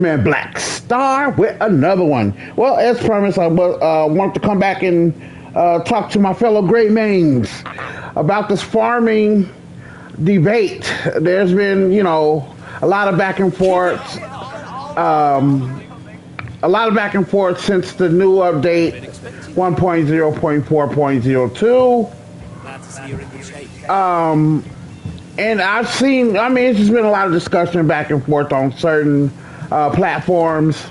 Man, Black Star with another one. Well, as promised, I want to come back and talk to my fellow Great Mains about this farming debate. There's been, a lot of back and forth, um, a lot of back and forth since the new update 1.0.4.02. And I've seen, it's just been a lot of discussion back and forth on certain platforms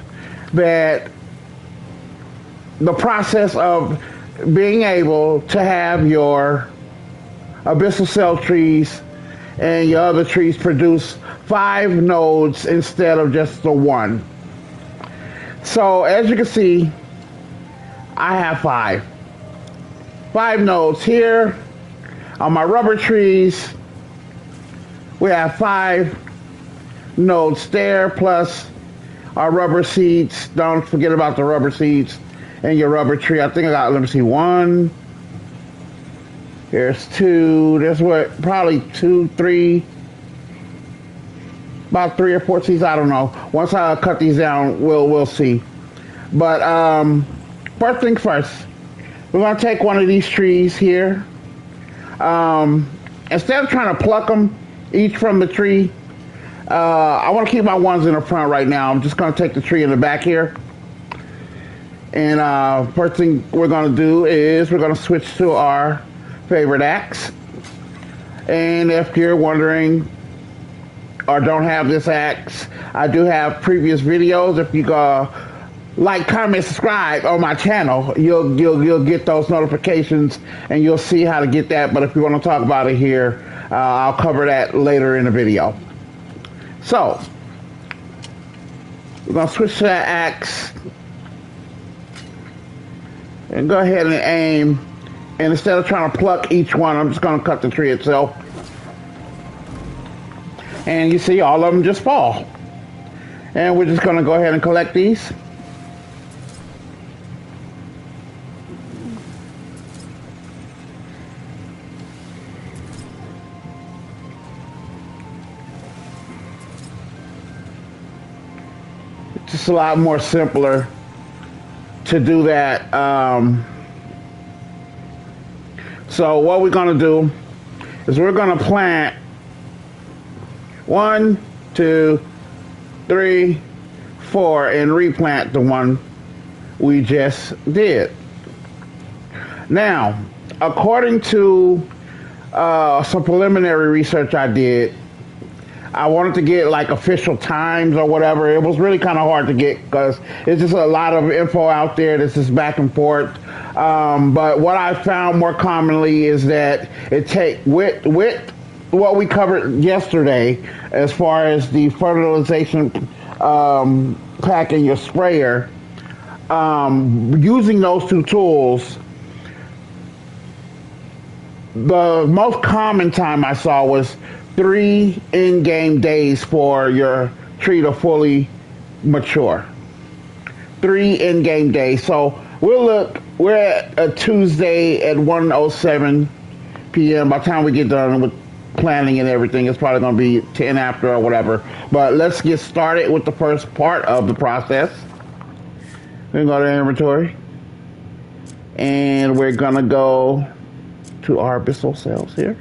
that the process of being able to have your abyssal cell trees and your other trees produce 5 nodes instead of just the one. So as you can see, I have 5 nodes here on my rubber trees. We have 5 nodes there, plus our rubber seeds. Don't forget about the rubber seeds and your rubber tree. I think I got, let me see, 1. There's 2. There's what, probably 2, 3, about 3 or 4 seeds. I don't know. Once I cut these down, we'll see. But first thing first, we're gonna take one of these trees here. Instead of trying to pluck them each from the tree, I want to keep my ones in the front right now. I'm just going to take the tree in the back here. And first thing we're going to do is we're going to switch to our favorite axe. And if you're wondering or don't have this axe, I do have previous videos. If you go like, comment, subscribe on my channel, you'll get those notifications and you'll see how to get that. But if you want to talk about it here, I'll cover that later in the video. So, we're going to switch to that axe and go ahead and aim. And instead of trying to pluck each one, I'm just going to cut the tree itself. And you see all of them just fall. And we're just going to go ahead and collect these. Just a lot more simpler to do that. So what we're going to do is we're going to plant 1, 2, 3, 4 and replant the one we just did. Now, according to some preliminary research I did, I wanted to get like official times or whatever. It was really kind of hard to get because it's just a lot of info out there that's just back and forth. But what I found more commonly is that it take with what we covered yesterday as far as the fertilization pack in your sprayer. Using those 2 tools, the most common time I saw was 3 in-game days for your tree to fully mature. 3 in-game days. So we're at a Tuesday at 1:07 p.m. By the time we get done with planning and everything, it's probably going to be 10 after or whatever. But let's get started with the first part of the process. We're going to go to inventory. And we're going to go to our abyssal cells here.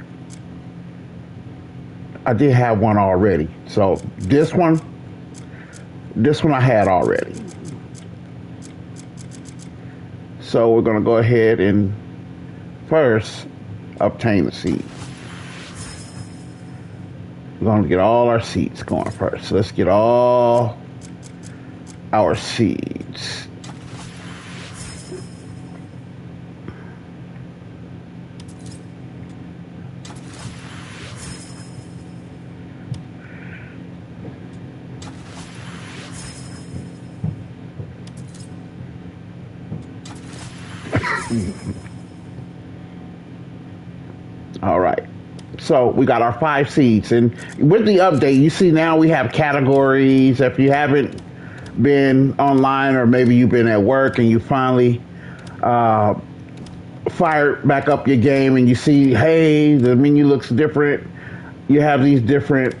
I did have one already. So this one I had already. So we're going to go ahead and first obtain the seed. We're going to get all our seeds going first. So let's get all our seeds. All right. So we got our 5 seeds, and with the update, you see now we have categories. If you haven't been online, or maybe you've been at work and you finally fired back up your game and you see, hey, the menu looks different. You have these different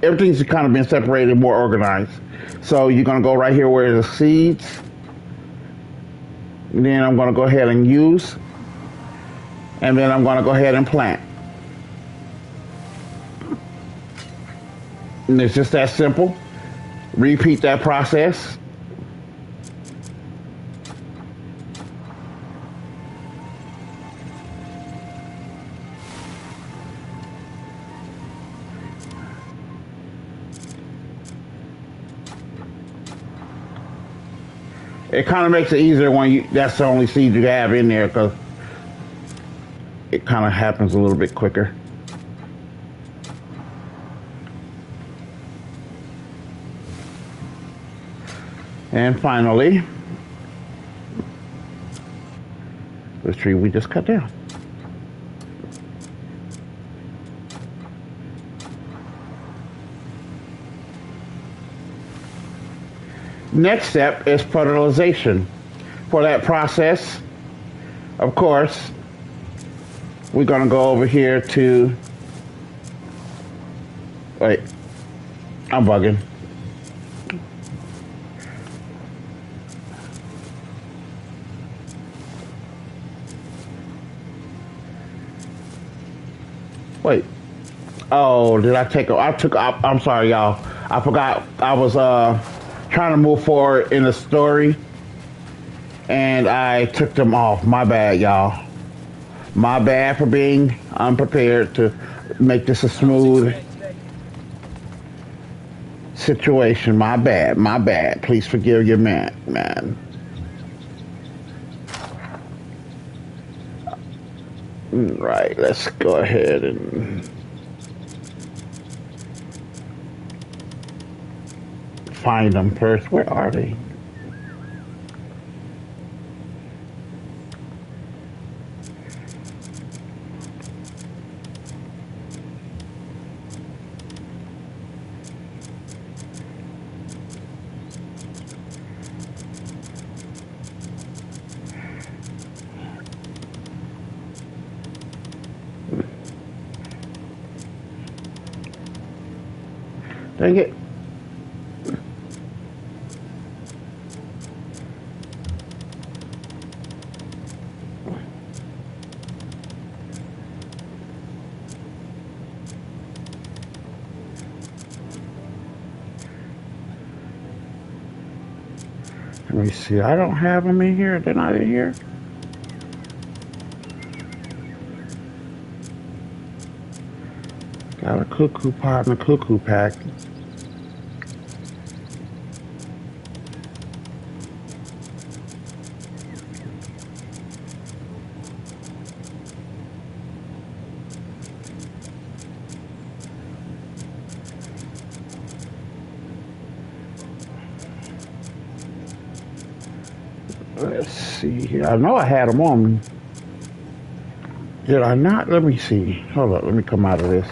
everything's kind of been separated, more organized. So you're going to go right here where the seeds. And then I'm going to go ahead and use. And then I'm going to go ahead and plant. And it's just that simple. Repeat that process. It kind of makes it easier when that's the only seed you have in there, because it kind of happens a little bit quicker. And finally, the tree we just cut down. Next step is fertilization. For that process, of course, we're going to go over here to, wait, I'm bugging. Wait. Oh, did I take a, I'm sorry, y'all. I forgot I was trying to move forward in the story, and I took them off. My bad, y'all. My bad for being unprepared to make this a smooth situation. My bad, my bad. Please forgive your man. Right, let's go ahead and find them first. Where are they? Dang it. Let me see. I don't have them in here. They're not in here. Got a cuckoo pot and a cuckoo pack. Let's see here. I know I had them on me. Did I not? Let me see. Hold up. Let me come out of this.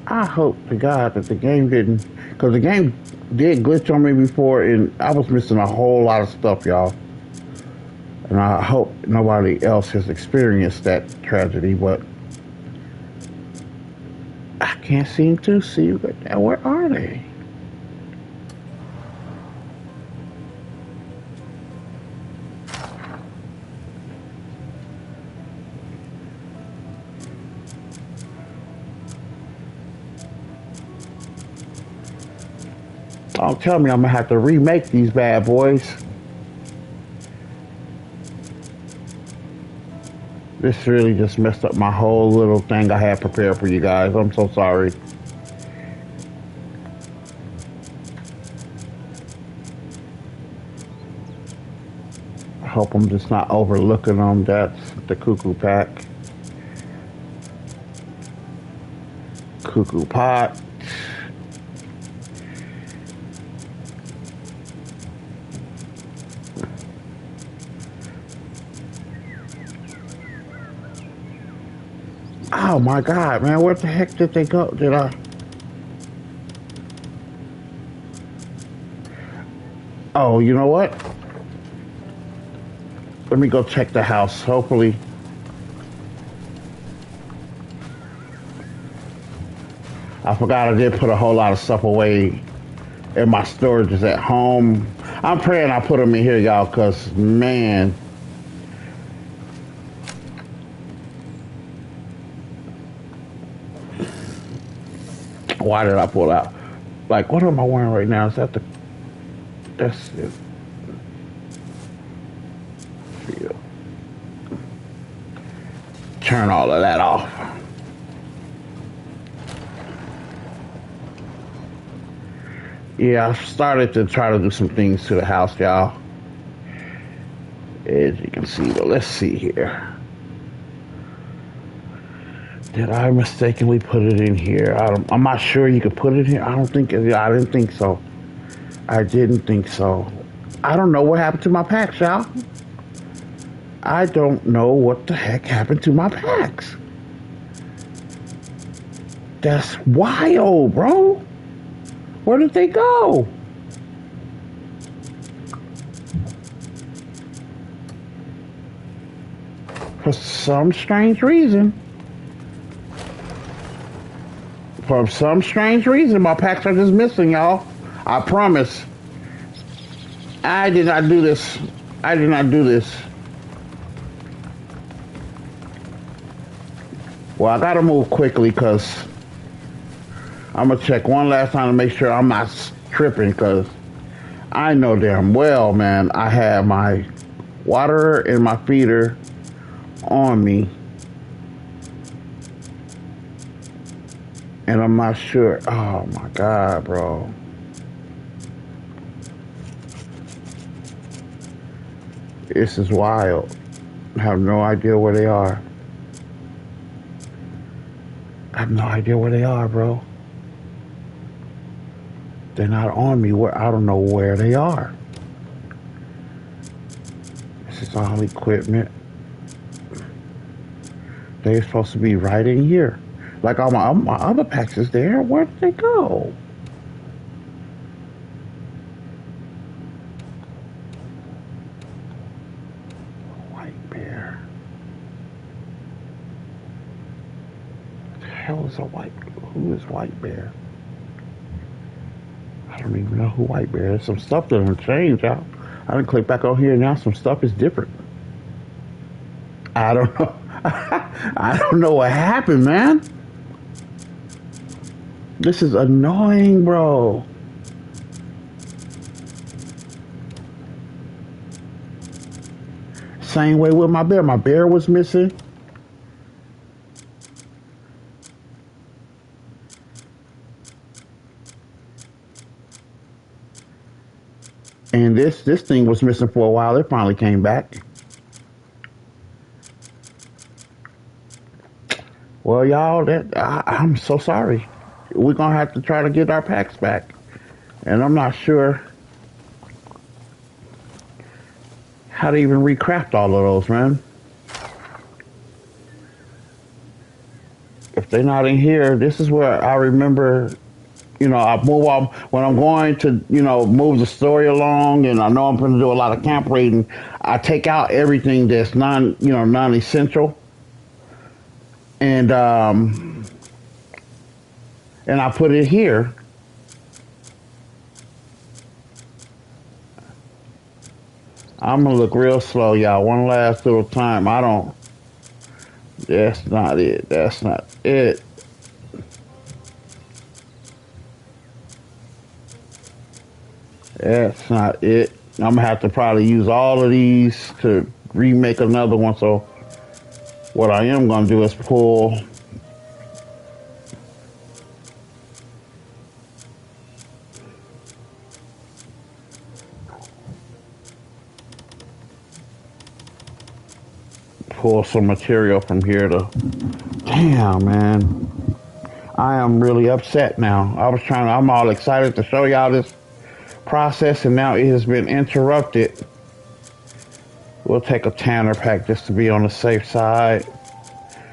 I hope to God that the game didn't, because the game did glitch on me before, and I was missing a whole lot of stuff, y'all. And I hope nobody else has experienced that tragedy, but I can't seem to see where are they? Don't tell me I'm gonna have to remake these bad boys. This really just messed up my whole little thing I had prepared for you guys. I'm so sorry. I hope I'm just not overlooking them. That's the cuckoo pack. Cuckoo pot. Oh my God, man, where the heck did they go? Oh, you know what? Let me go check the house. Hopefully. I forgot I did put a whole lot of stuff away in my storages at home. I'm praying I put them in here, y'all, because, man, why did I pull out? Like, what am I wearing right now? Is that the... That's it. Turn all of that off. Yeah, I started to try to do some things to the house, y'all. As you can see, but let's see here. Did I mistakenly put it in here? I'm not sure you could put it here. I didn't think so. I didn't think so. I don't know what happened to my packs, y'all. I don't know what the heck happened to my packs. That's wild, bro. Where did they go? For some strange reason. For some strange reason, my packs are just missing, y'all. I promise. I did not do this. I did not do this. Well, I gotta move quickly because I'm gonna check one last time to make sure I'm not tripping, because I know damn well, man, I have my water and my feeder on me. And I'm not sure. Oh my God, bro. This is wild. I have no idea where they are. I have no idea where they are, bro. They're not on me. I don't know where they are. This is all equipment. They're supposed to be right in here. Like all my other packs is there. Where did they go? White bear. What the hell is who is White Bear? I don't even know who White Bear is. Some stuff doesn't change out. I didn't click back on here now. Some stuff is different. I don't know. I don't know what happened, man. This is annoying, bro. Same way with my bear. My bear was missing. And this thing was missing for a while. It finally came back. Well, y'all, I'm so sorry. We're gonna have to try to get our packs back, and I'm not sure how to even recraft all of those, man. If they're not in here, this is where I remember. I move on when I'm going to, move the story along, and I know I'm going to do a lot of camp raiding. I take out everything that's non-essential, and I put it here. I'm gonna look real slow, y'all. One last little time. That's not it. That's not it. That's not it. I'm gonna have to probably use all of these to remake another one. So what I am gonna do is pull some material from here to... Damn, man. I am really upset now. I'm all excited to show y'all this process, and now it has been interrupted. We'll take a Tanner pack just to be on the safe side.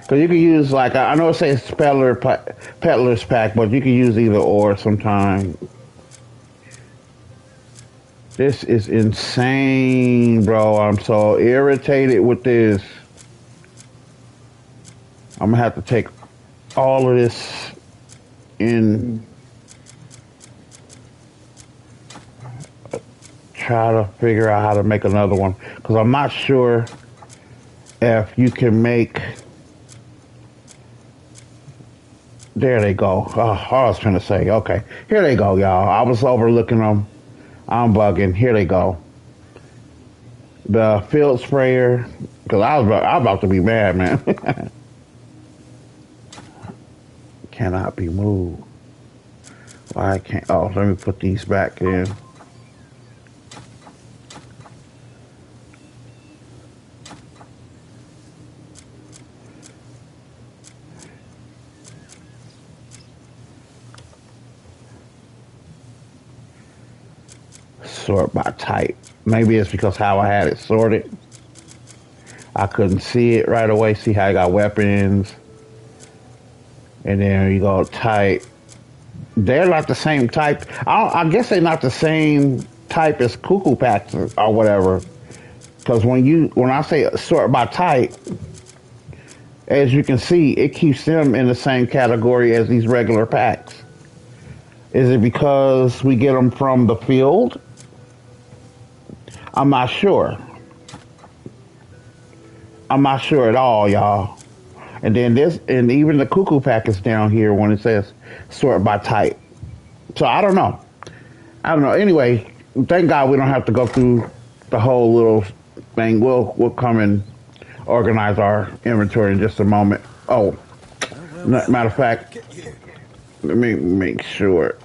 Because you can use, like, I know it says Peddler's pack, but you can use either or sometime. This is insane, bro. I'm so irritated with this. I'm gonna have to take all of this and try to figure out how to make another one. Because I'm not sure if you can make. There they go. Oh, I was trying to say, okay. Here they go, y'all. I was overlooking them. I'm bugging. Here they go. The field sprayer. Because I was about to be mad, man. Cannot be moved. Why can't? Oh, let me put these back in. Sort by type. Maybe it's because how I had it sorted. I couldn't see it right away. See how I got weapons. And then you go type. They're not the same type. I guess they're not the same type as cuckoo packs or whatever. Because when I say sort by type, as you can see, it keeps them in the same category as these regular packs. Is it because we get them from the field? I'm not sure. I'm not sure at all, y'all. And then and even the cuckoo pack is down here when it says sort by type. So I don't know. I don't know. Anyway, thank God we don't have to go through the whole little thing. We'll come and organize our inventory in just a moment. Oh, matter of fact, let me make sure.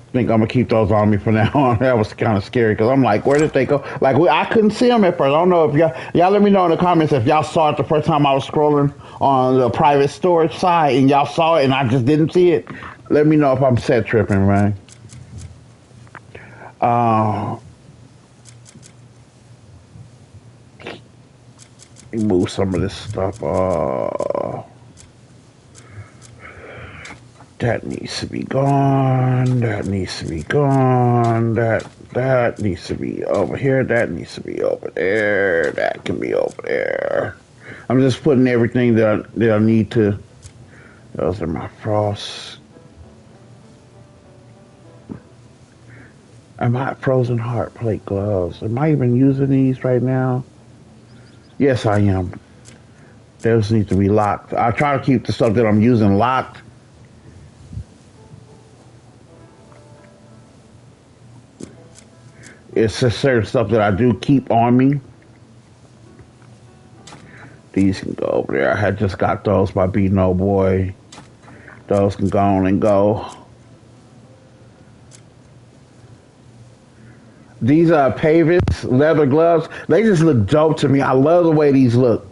I think I'm gonna keep those on me from now on. That was kind of scary because I'm like, where did they go? Like, I couldn't see them at first. I don't know if y'all let me know in the comments if y'all saw it the first time I was scrolling on the private storage side and y'all saw it and I just didn't see it. Let me know if I'm set tripping, man. Move some of this stuff. That needs to be gone. That needs to be gone. That needs to be over here. That needs to be over there. That can be over there. I'm just putting everything that I need to. Those are my frost. Am I frozen heart plate gloves? Am I even using these right now? Yes, I am. Those need to be locked. I try to keep the stuff that I'm using locked. It's just certain stuff that I do keep on me. These can go over there. I had just got those by B No Boy. Those can go on and go. These Pavis leather gloves, they just look dope to me. I love the way these look.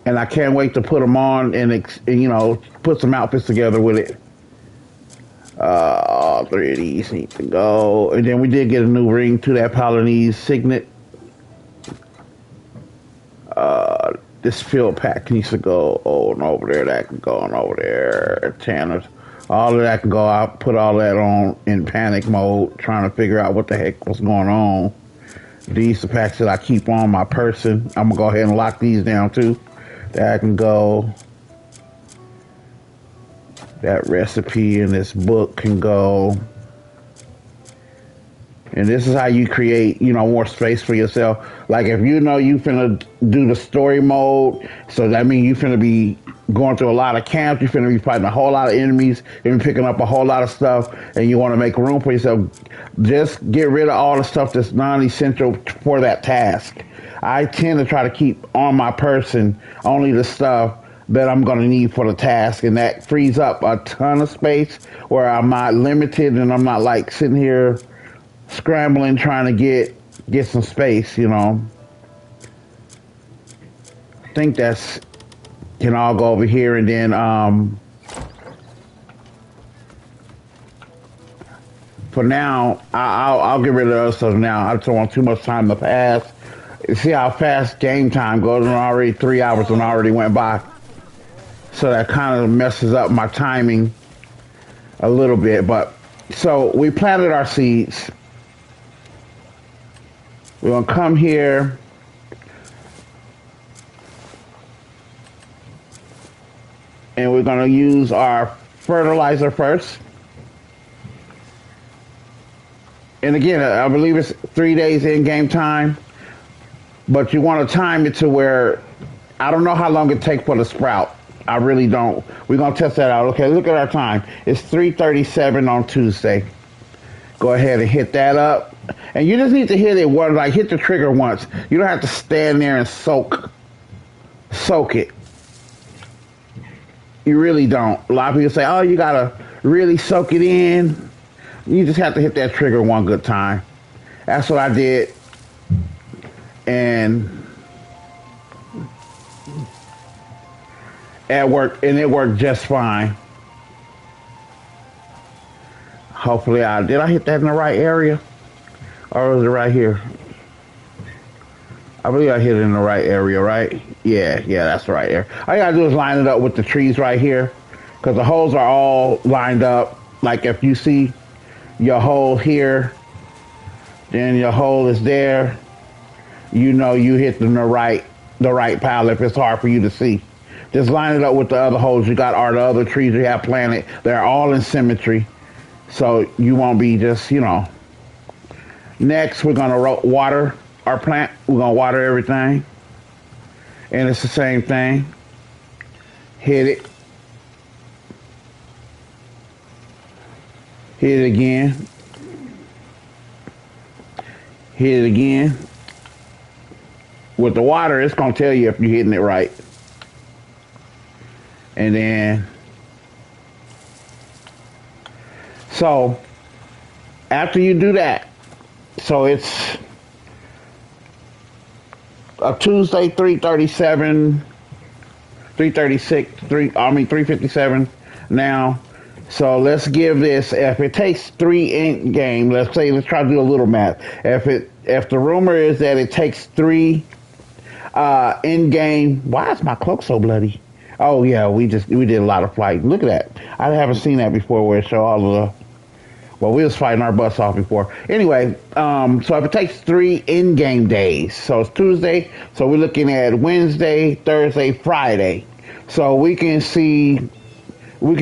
And I can't wait to put them on and put some outfits together with it. All three of these need to go. And then we did get a new ring to that Polynese signet. This field pack needs to go on over there. That can go on over there. Tanner's. All of that can go. I put all that on in panic mode, trying to figure out what the heck was going on. These are the packs that I keep on my person. I'm going to go ahead and lock these down too. That can go. That recipe in this book can go. And this is how you create, more space for yourself. Like if you finna do the story mode, so that means you finna be going through a lot of camps, you finna be fighting a whole lot of enemies, you're picking up a whole lot of stuff, and you want to make room for yourself. Just get rid of all the stuff that's non-essential for that task. I tend to try to keep on my person only the stuff that I'm going to need for the task, and that frees up a ton of space where I'm not limited and I'm not like sitting here scrambling trying to get some space, I think that's can all go over here, and then for now I'll get rid of those stuff now. I don't want too much time to pass. See how fast game time goes, and already 3 hours and already went by. So that kind of messes up my timing a little bit, but So we planted our seeds. We're gonna come here and we're gonna use our fertilizer first. And again, I believe it's 3 days in game time, but you want to time it to where I don't know how long it takes for the sprout. I really don't. We're gonna test that out. Okay, look at our time. It's 3:37 on Tuesday. Go ahead and hit that up, and you just need to hit it once. Like hit the trigger once. You don't have to stand there and soak it. You really don't. A lot of people say, "Oh, you gotta really soak it in." You just have to hit that trigger one good time. That's what I did, and it worked just fine. Hopefully, did I hit that in the right area, or was it right here? I believe I hit it in the right area, right? Yeah, that's the right area. All you gotta do is line it up with the trees right here, because the holes are all lined up. Like if you see your hole here, then your hole is there. You know you hit the right pile if it's hard for you to see. Just line it up with the other holes you got or the other trees you have planted. They're all in symmetry, so you won't be just, Next, we're going to water our plant. We're going to water everything. And it's the same thing. Hit it. Hit it again. Hit it again. With the water, it's going to tell you if you're hitting it right. And then, so after you do that, so it's a Tuesday, 3:37, 3:36, 3:57 now. So let's give this, if it takes 3 in game, let's try to do a little math. If the rumor is that it takes 3 in game, why is my cloak so bloody? Oh yeah, we did a lot of fighting. Look at that. I haven't seen that before where it show all of the, well, we was fighting our butts off before. Anyway, so if it takes 3 in-game days, so it's Tuesday, so we're looking at Wednesday, Thursday, Friday. So we can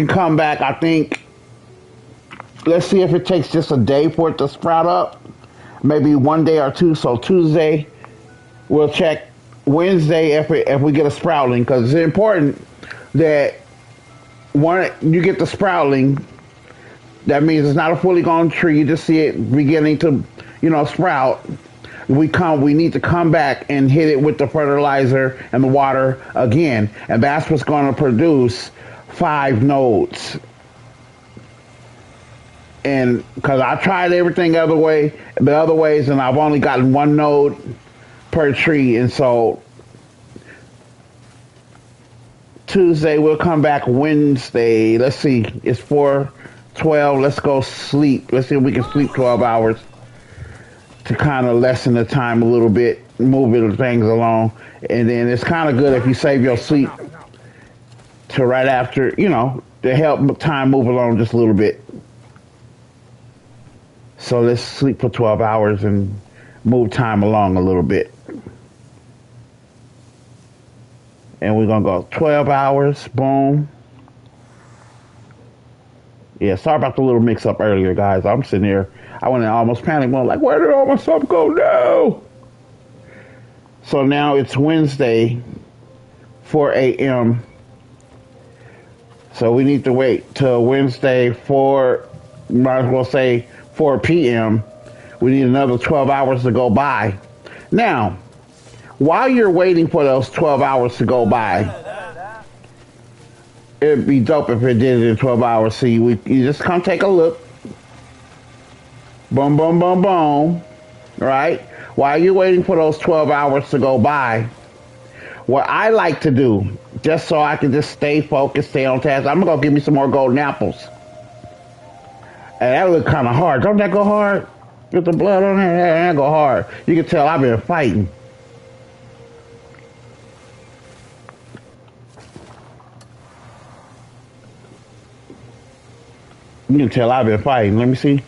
come back, I think, let's see if it takes just a day for it to sprout up. Maybe 1 day or 2, so Tuesday, we'll check Wednesday if we get a sprouting, because it's important that you get the sprouting. That means it's not a fully grown tree. You just see it beginning to, sprout. We need to come back and hit it with the fertilizer and the water again. And that's what's going to produce 5 nodes. And because I tried everything the other ways, and I've only gotten 1 node per tree. And so Tuesday, we'll come back Wednesday. Let's see. It's 4:12. Let's go sleep. Let's see if we can sleep 12 hours to kind of lessen the time a little bit, moving things along. And then it's kind of good if you save your sleep to right after, to help time move along just a little bit. So let's sleep for 12 hours and move time along a little bit. And we're going to go 12 hours. Boom. Yeah, sorry about the little mix-up earlier, guys. I'm sitting here. I went and almost panicked. I'm like, where did all my stuff go? No! So now it's Wednesday, 4 a.m. So we need to wait till Wednesday, might as well say 4 p.m. We need another 12 hours to go by. Now, while you're waiting for those 12 hours to go by, it'd be dope if it did it in 12 hours. See, you just come take a look. Boom, boom, boom, boom. Right? While you're waiting for those 12 hours to go by, what I like to do, just so I can just stay focused, stay on task, I'm going to give me some more golden apples. And that look kind of hard. Don't that go hard? With the blood on there, that go hard. You can tell I've been fighting. You can tell I've been fighting. Let me see.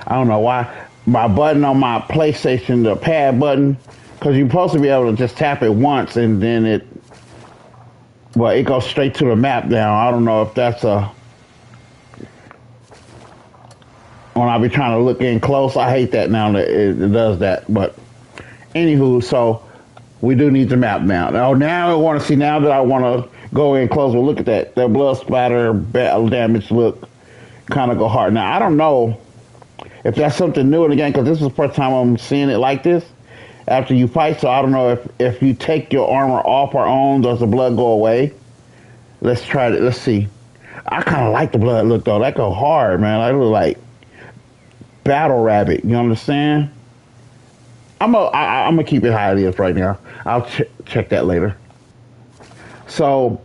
I don't know why my button on my PlayStation, the pad button, because you're supposed to be able to just tap it once and then well, it goes straight to the map now. I don't know if that's when I be trying to look in close. I hate that now that it does that. But anywho, so we do need the map now. Now I want to see. Now that I want to go in close, well, look at that. That blood splatter, damage look kind of go hard. Now I don't know if that's something new in the game because this is the first time I'm seeing it like this after you fight. So I don't know if you take your armor off or on, does the blood go away? Let's try it. Let's see. I kind of like the blood look though. That go hard, man. I look like battle rabbit. You understand? I'm gonna keep it how it is right now. I'll check that later. So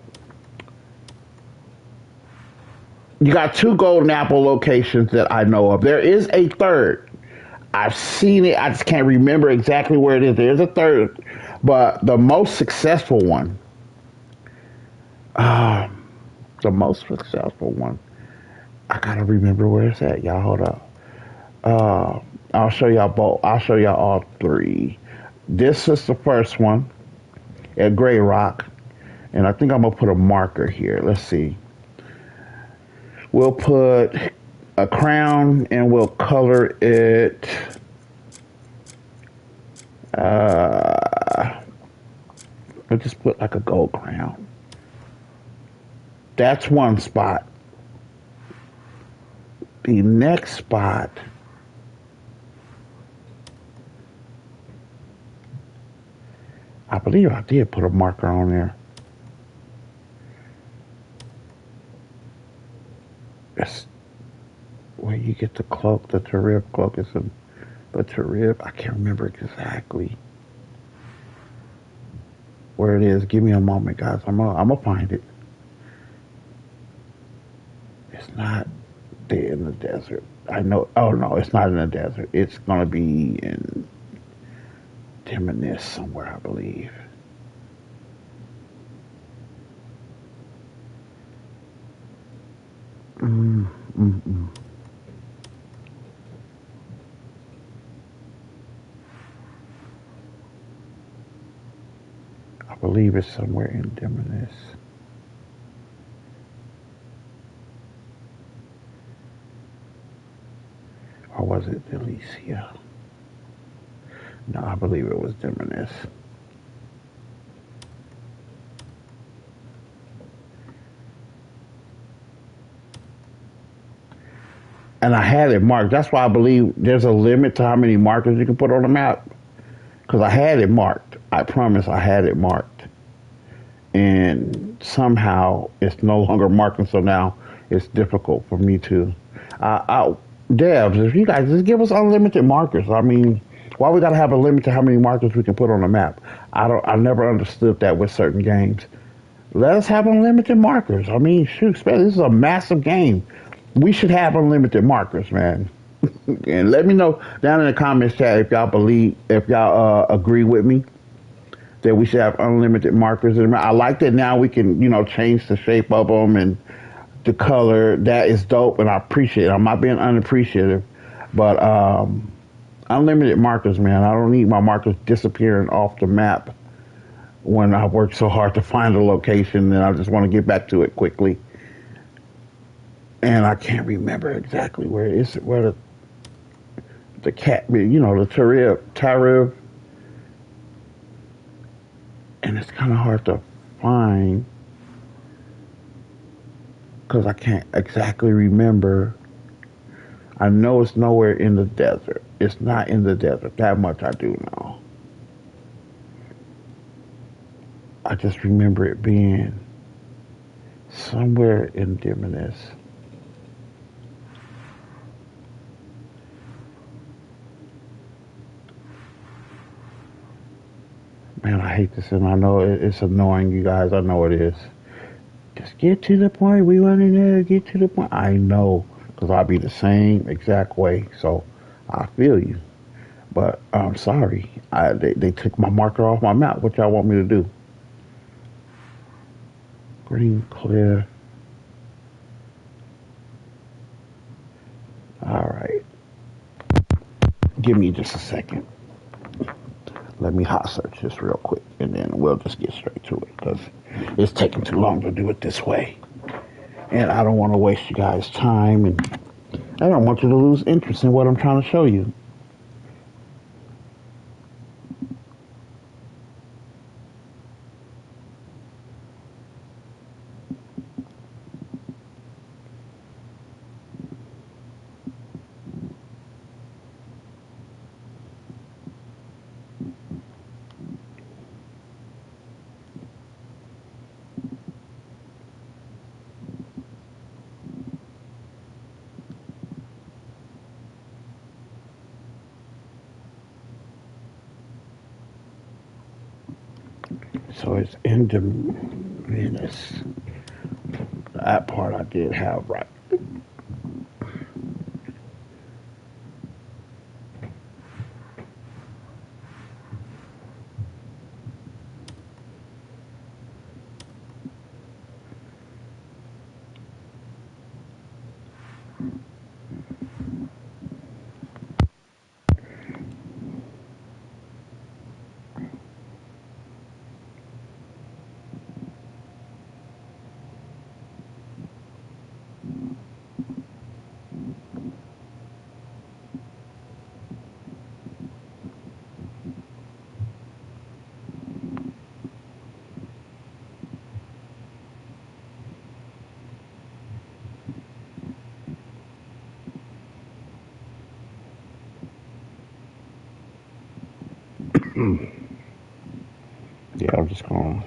you got two golden apple locations that I know of. There is a third. I've seen it. I just can't remember exactly where it is. There's a third, but the most successful one, uh, the most successful one. I gotta remember where it's at. Y'all hold up. I'll show y'all both. I'll show y'all all three. This is the first one at Gray Rock, and I think I'm gonna put a marker here. Let's see. We'll put a crown and we'll color it. Let's just put like a gold crown. That's one spot. The next spot. I believe I did put a marker on there. That's where you get the cloak, the Tarib cloak is in the Tarib. I can't remember exactly where it is. Give me a moment, guys. I'm gonna find it. It's not there in the desert. I know. Oh no, it's not in the desert. It's gonna be in Timonis somewhere, I believe. Mm, mm, mm. I believe it's somewhere in Timonis. Or was it Delicia? No, I believe it was Timonis. And I had it marked. That's why I believe there's a limit to how many markers you can put on the map. Because I had it marked. I promise I had it marked. And somehow it's no longer marked, so now it's difficult for me to. Devs, if you guys just give us unlimited markers. I mean, why we gotta have a limit to how many markers we can put on the map? I never understood that with certain games. Let us have unlimited markers. I mean, shoot, this is a massive game. We should have unlimited markers, man. And let me know down in the comments chat if y'all agree with me that we should have unlimited markers. I like that now we can, change the shape of them and the color. That is dope, and I appreciate it. I'm not being unappreciative, but unlimited markers, man. I don't need my markers disappearing off the map when I work so hard to find a location and I just want to get back to it quickly. And I can't remember exactly where it is, where the cat, the Tarib, and it's kind of hard to find because I can't exactly remember. I know it's nowhere in the desert. It's not in the desert. That much I do know. I just remember it being somewhere in Diminis. Man, I hate this, and I know it's annoying, you guys. I know it is. Just get to the point. We want to know. Get to the point. I know, because I'll be the same exact way. So I feel you. But I'm sorry. They took my marker off my map. What y'all want me to do? Green clear. All right. Give me just a second. Let me hot search this real quick, and then we'll just get straight to it because it's taking too long to do it this way. And I don't want to waste you guys' time, and I don't want you to lose interest in what I'm trying to show you. So it's in the minutes. That part I did have right. Yeah, I'm just going to.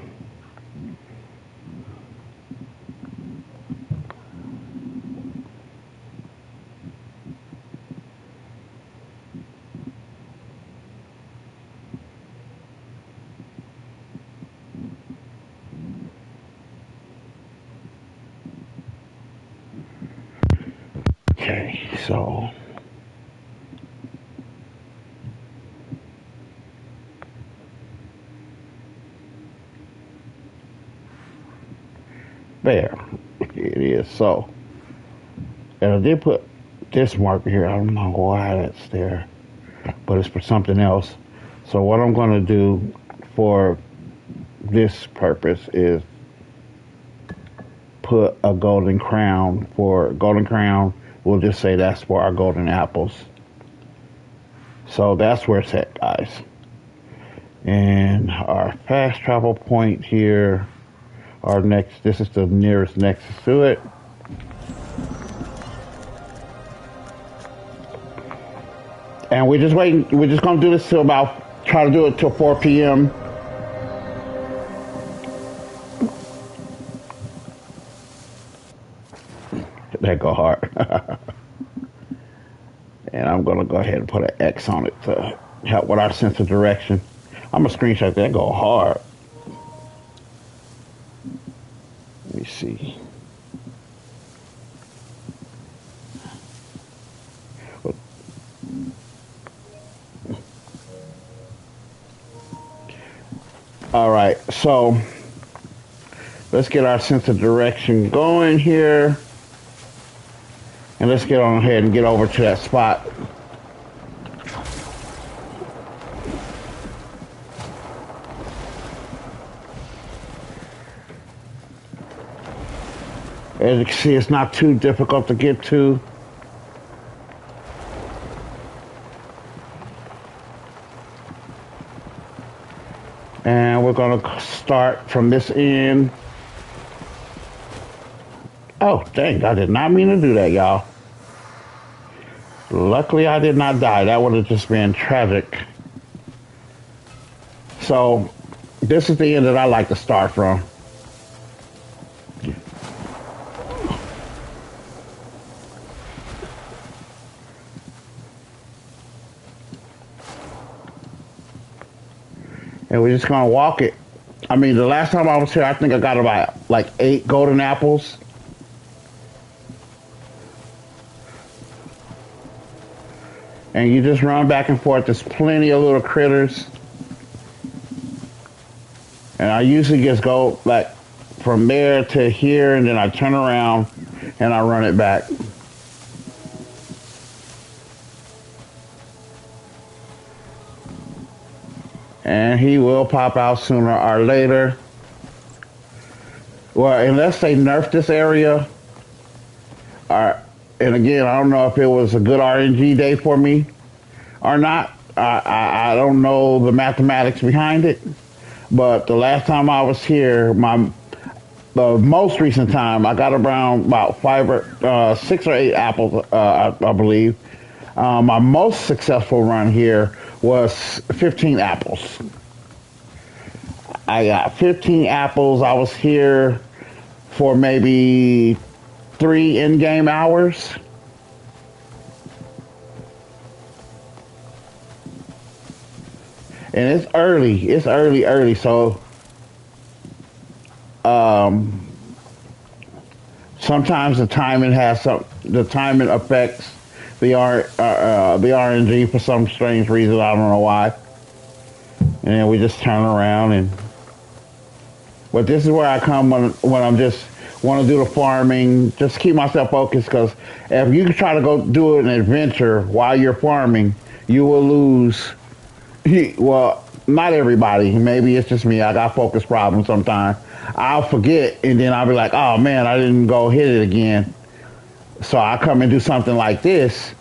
Okay, so there it is. So, and I did put this marker here. I don't know why that's there, but it's for something else. So what I'm going to do for this purpose is put a golden crown. For golden crown, we'll just say that's for our golden apples. So that's where it's at, guys. And our fast travel point here, our next, this is the nearest nexus to it. And we're just waiting, we're just going to do this till about, try to do it till 4 p.m. That go hard. And I'm going to go ahead and put an X on it to help with our sense of direction. I'm going to screenshot that, go hard. Let me see. All right, so let's get our sense of direction going here. And let's get on ahead and get over to that spot. As you can see, it's not too difficult to get to. And we're going to start from this end. Oh, dang, I did not mean to do that, y'all. Luckily, I did not die. That would have just been tragic. So, this is the end that I like to start from. And we're just going to walk it. I mean, the last time I was here, I think I got about like 8 golden apples. And you just run back and forth. There's plenty of little critters. And I usually just go like from there to here, and then I turn around and I run it back. And he will pop out sooner or later. Well, unless they nerf this area, or, and again, I don't know if it was a good RNG day for me or not. I don't know the mathematics behind it, but the last time I was here, the most recent time, I got around about 6 or 8 apples, I believe. My most successful run here was 15 apples. I got 15 apples. I was here for maybe 3 in-game hours. And it's early. It's early. So um, sometimes the timing affects the RNG for some strange reason. I don't know why. And then we just turn around and. But this is where I come when I'm just want to do the farming, just keep myself focused. Because if you try to go do an adventure while you're farming, you will lose. Well, not everybody. Maybe it's just me. I got focus problems sometimes. I'll forget, and then I'll be like, "Oh man, I didn't go hit it again." So I come and do something like this,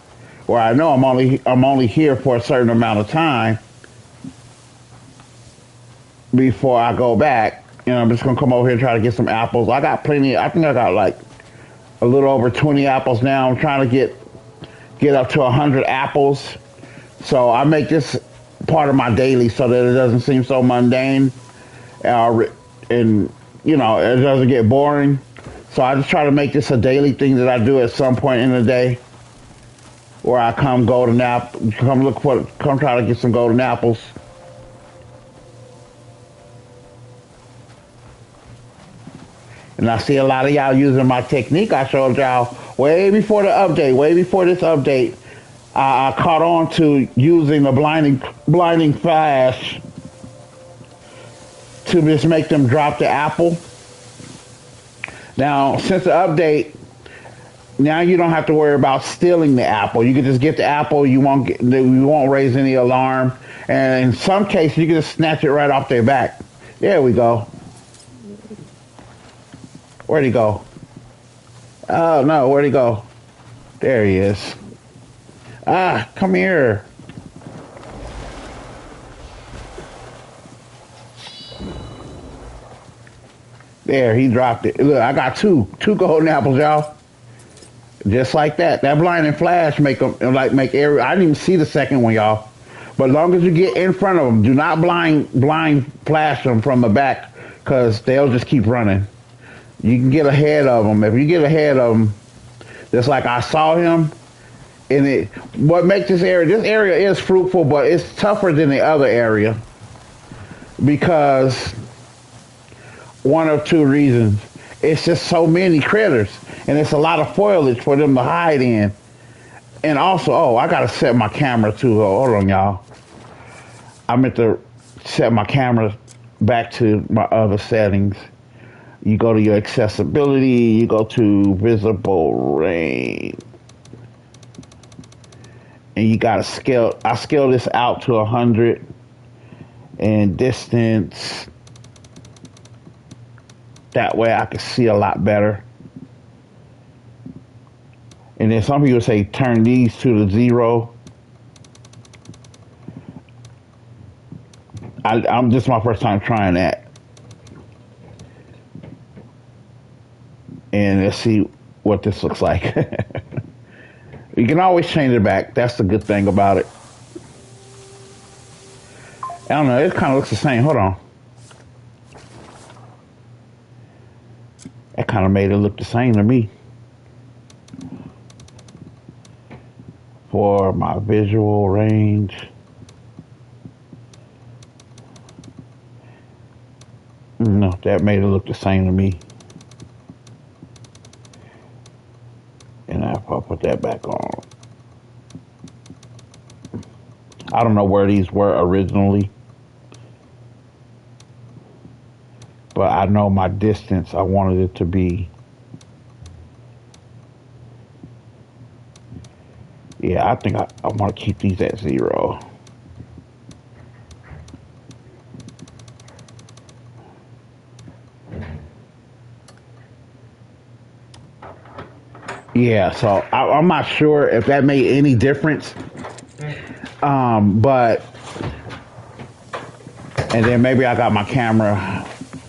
where I know I'm only here for a certain amount of time before I go back. I'm just gonna come over here and try to get some apples. I got plenty. I think I got like a little over 20 apples now. I'm trying to get up to 100 apples. So I make this part of my daily so that it doesn't seem so mundane, and it doesn't get boring. So I just try to make this a daily thing that I do at some point in the day, where I come come try to get some golden apples. And I see a lot of y'all using my technique I showed y'all way before the update, way before this update. I caught on to using the blinding flash to just make them drop the apple. Now, since the update, now you don't have to worry about stealing the apple. You can just get the apple. You won't raise any alarm. And in some cases, you can just snatch it right off their back. There we go. Where'd he go? Oh, no, where'd he go? There he is. Ah, come here. There, he dropped it. Look, I got two golden apples, y'all. Just like that. That blinding flash make every. I didn't even see the second one, y'all. But as long as you get in front of them, do not blind flash them from the back, because they'll just keep running. You can get ahead of them. If you get ahead of them, just like I saw him, what makes this area is fruitful, but it's tougher than the other area because one of two reasons. It's just so many critters, and it's a lot of foliage for them to hide in. And also, I gotta set my camera too. Hold on, y'all. I meant to set my camera back to my other settings. You go to your accessibility, you go to visible range, and you gotta scale. I scale this out to 100, and distance. That way I can see a lot better. And then some people say turn these to the 0. This is my first time trying that. And let's see what this looks like. You can always change it back. That's the good thing about it. I don't know. It kind of looks the same. Hold on. That kind of made it look the same to me. For my visual range. No, that made it look the same to me. And I'll put that back on. I don't know where these were originally. but I know my distance, I wanted it to be, yeah, I think I want to keep these at 0. Yeah, so I'm not sure if that made any difference. But, and then maybe I got my camera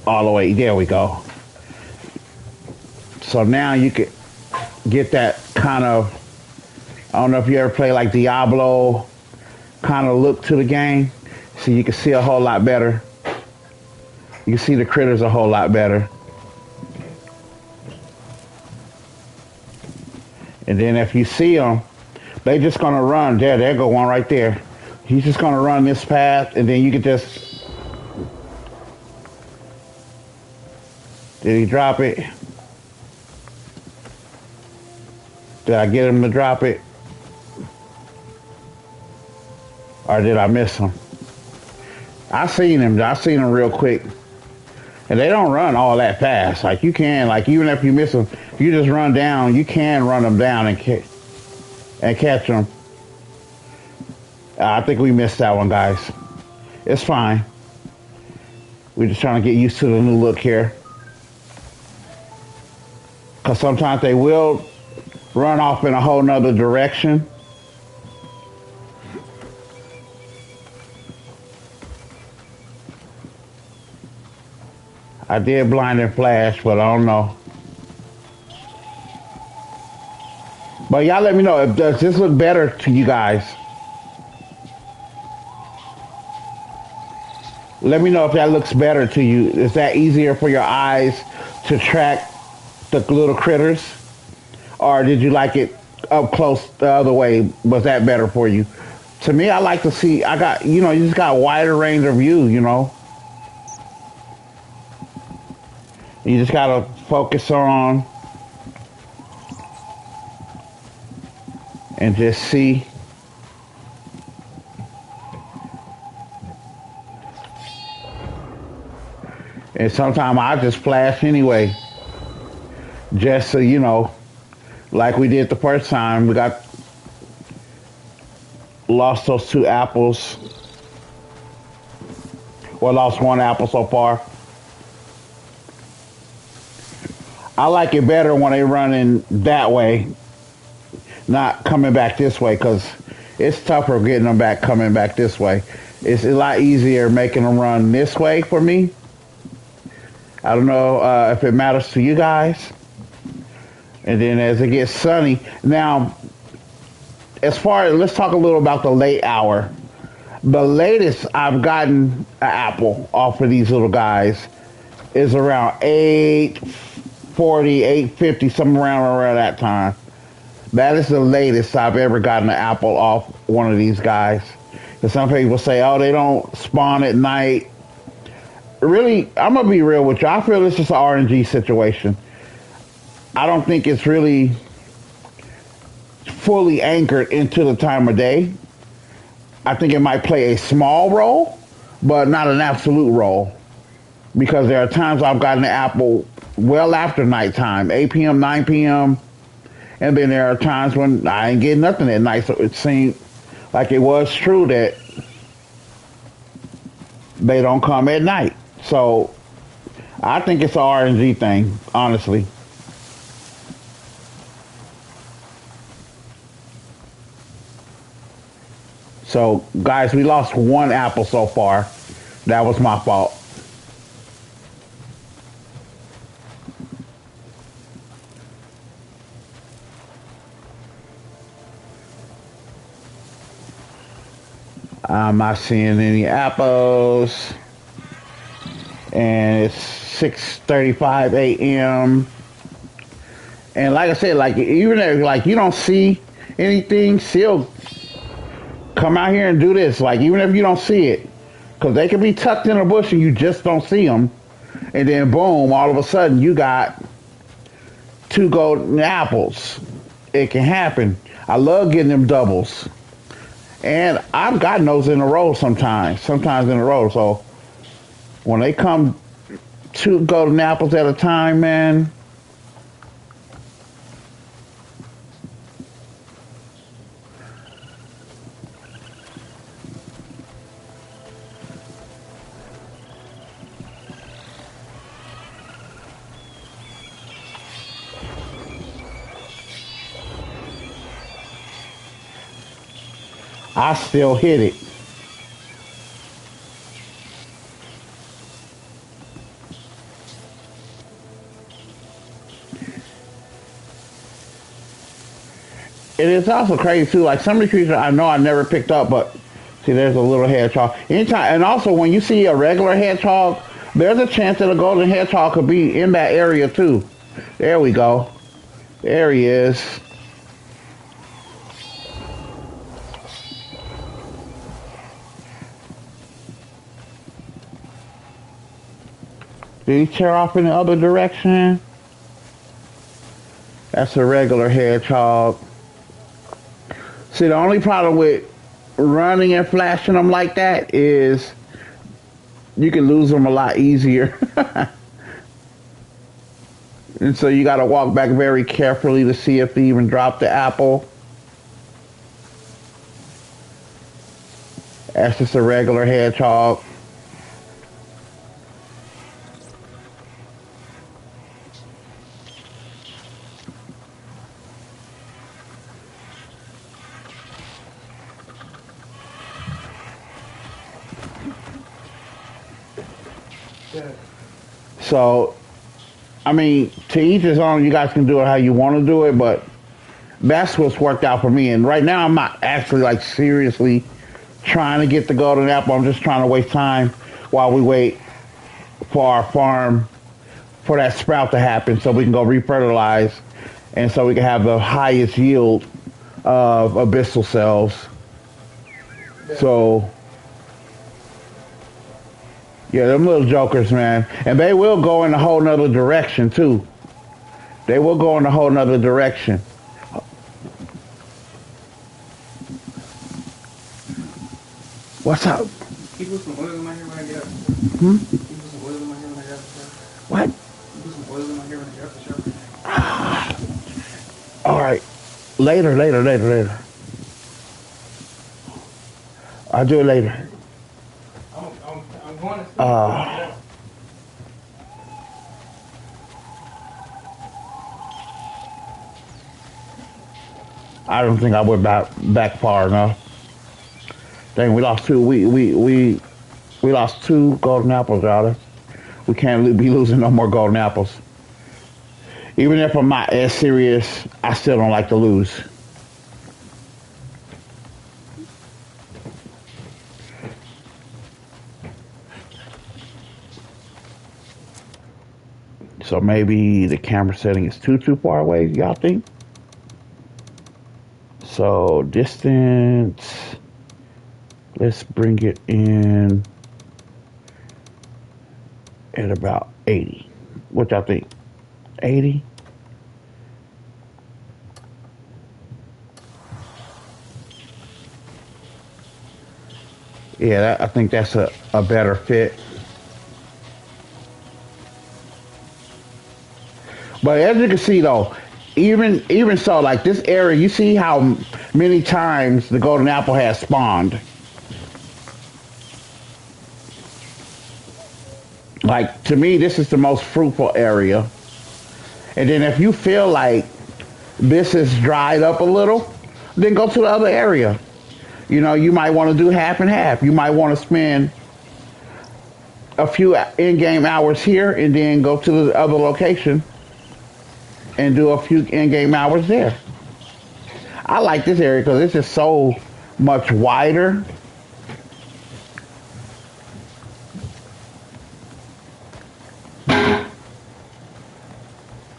all the way, there we go. So now you could get that kind of, I don't know if you ever play like Diablo kind of look to the game. So you can see a whole lot better. You can see the critters a whole lot better. And then if you see them, they just gonna run. There go one right there. He's just gonna run this path, and then you can just. Did he drop it? Did I get him to drop it? Or did I miss him? I seen him real quick. And they don't run all that fast. Like you can, like even if you miss them, you just run down. You can run them down and catch them. I think we missed that one, guys. It's fine. We're just trying to get used to the new look here. Because sometimes they will run off in a whole nother direction. I did blind and flash, but I don't know. But y'all let me know, does this look better to you guys? Let me know if that looks better to you. Is that easier for your eyes to track the little critters? Or did you like it up close the other way? Was that better for you? To me, I like to see, you just got a wider range of view, you know. You just gotta focus on and just see. And sometimes I just flash anyway. Just so you know, like we did the first time, we lost those 2 apples. Well, lost 1 apple so far. I like it better when they run in that way, not coming back this way, because it's tougher getting them back coming back this way. It's a lot easier making them run this way for me. I don't know if it matters to you guys. And then as it gets sunny, now, let's talk a little about the late hour. The latest I've gotten an apple off of these little guys is around 8:40, 8:50, somewhere around that time. That is the latest I've ever gotten an apple off one of these guys. Because some people say, oh, they don't spawn at night. Really, I'm going to be real with you. I feel it's just an RNG situation. I don't think it's really fully anchored into the time of day. I think it might play a small role, but not an absolute role. Because there are times I've gotten an apple well after nighttime, 8 p.m., 9 p.m., and then there are times when I ain't getting nothing at night, so it seemed like it was true that they don't come at night. So I think it's an RNG thing, honestly. So, guys, we lost 1 apple so far. That was my fault. I'm not seeing any apples. And it's 6:35 a.m. And like I said, like even if like you don't see anything, still come out here and do this. Like even if you don't see it, because they can be tucked in a bush and you just don't see them, and then boom, all of a sudden you got 2 golden apples. It can happen. I love getting them doubles. And I've gotten those in a row sometimes in a row. So when they come 2 golden apples at a time, man. I still hit it. It is also crazy too. Like some of the creatures I know I never picked up, but see, there's a little hedgehog. Anytime, and also when you see a regular hedgehog, there's a chance that a golden hedgehog could be in that area too. There we go. There he is. Did he tear off in the other direction? That's a regular hedgehog. See, the only problem with running and flashing them like that is you can lose them a lot easier. And so you got to walk back very carefully to see if they even drop the apple. That's just a regular hedgehog. So, I mean, to each his own, you guys can do it how you want to do it, but that's what's worked out for me. And right now, I'm not actually, like, seriously trying to get the golden apple. I'm just trying to waste time while we wait for our farm for that sprout to happen so we can go refertilize and so we can have the highest yield of abyssal cells. So, yeah, them little jokers, man. And they will go in a whole nother direction, too. They will go in a whole nother direction. What's up? Can you put some oil in my hair when I get out? Hmm? Can you put some oil in my hair when I get out the shower? What? Can you put some oil in my hair when I get out the shower? All right. Later. I'll do it later. I'm going to sleep. I don't think I went back far enough. Dang, we lost two. We lost 2 golden apples, y'all. We can't be losing no more golden apples. Even if I'm not as serious, I still don't like to lose. So maybe the camera setting is too far away, y'all think? So distance, let's bring it in at about 80. What y'all think? 80? Yeah, I think that's a better fit. But as you can see, though, even so, like this area, you see how many times the golden apple has spawned. Like, to me, this is the most fruitful area. And then if you feel like this is dried up a little, then go to the other area. You know, you might want to do half and half. You might want to spend a few in-game hours here and then go to the other location and do a few in-game hours there. I like this area because it's just so much wider.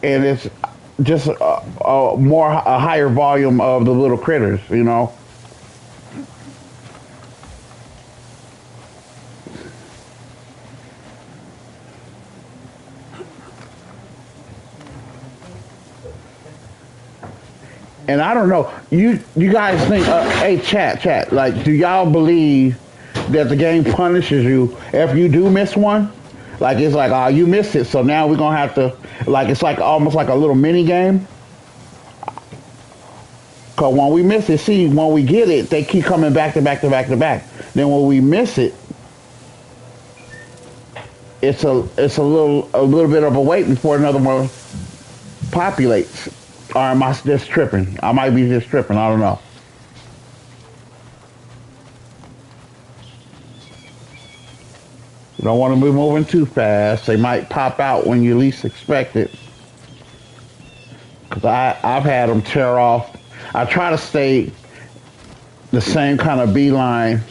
And it's just a higher volume of the little critters, you know. And I don't know, you guys think, hey, chat, like, do y'all believe that the game punishes you if you do miss one? Like it's like, oh, you missed it, so now we're gonna have to, like it's like almost like a little mini game. Cause when we miss it, see, when we get it, they keep coming back to back to back to back. Then when we miss it, it's a little bit of a wait before another one populates. Or am I just tripping? I might be just tripping. I don't know. You don't want to be moving too fast. They might pop out when you least expect it. Because I've had them tear off. I try to stay the same kind of beeline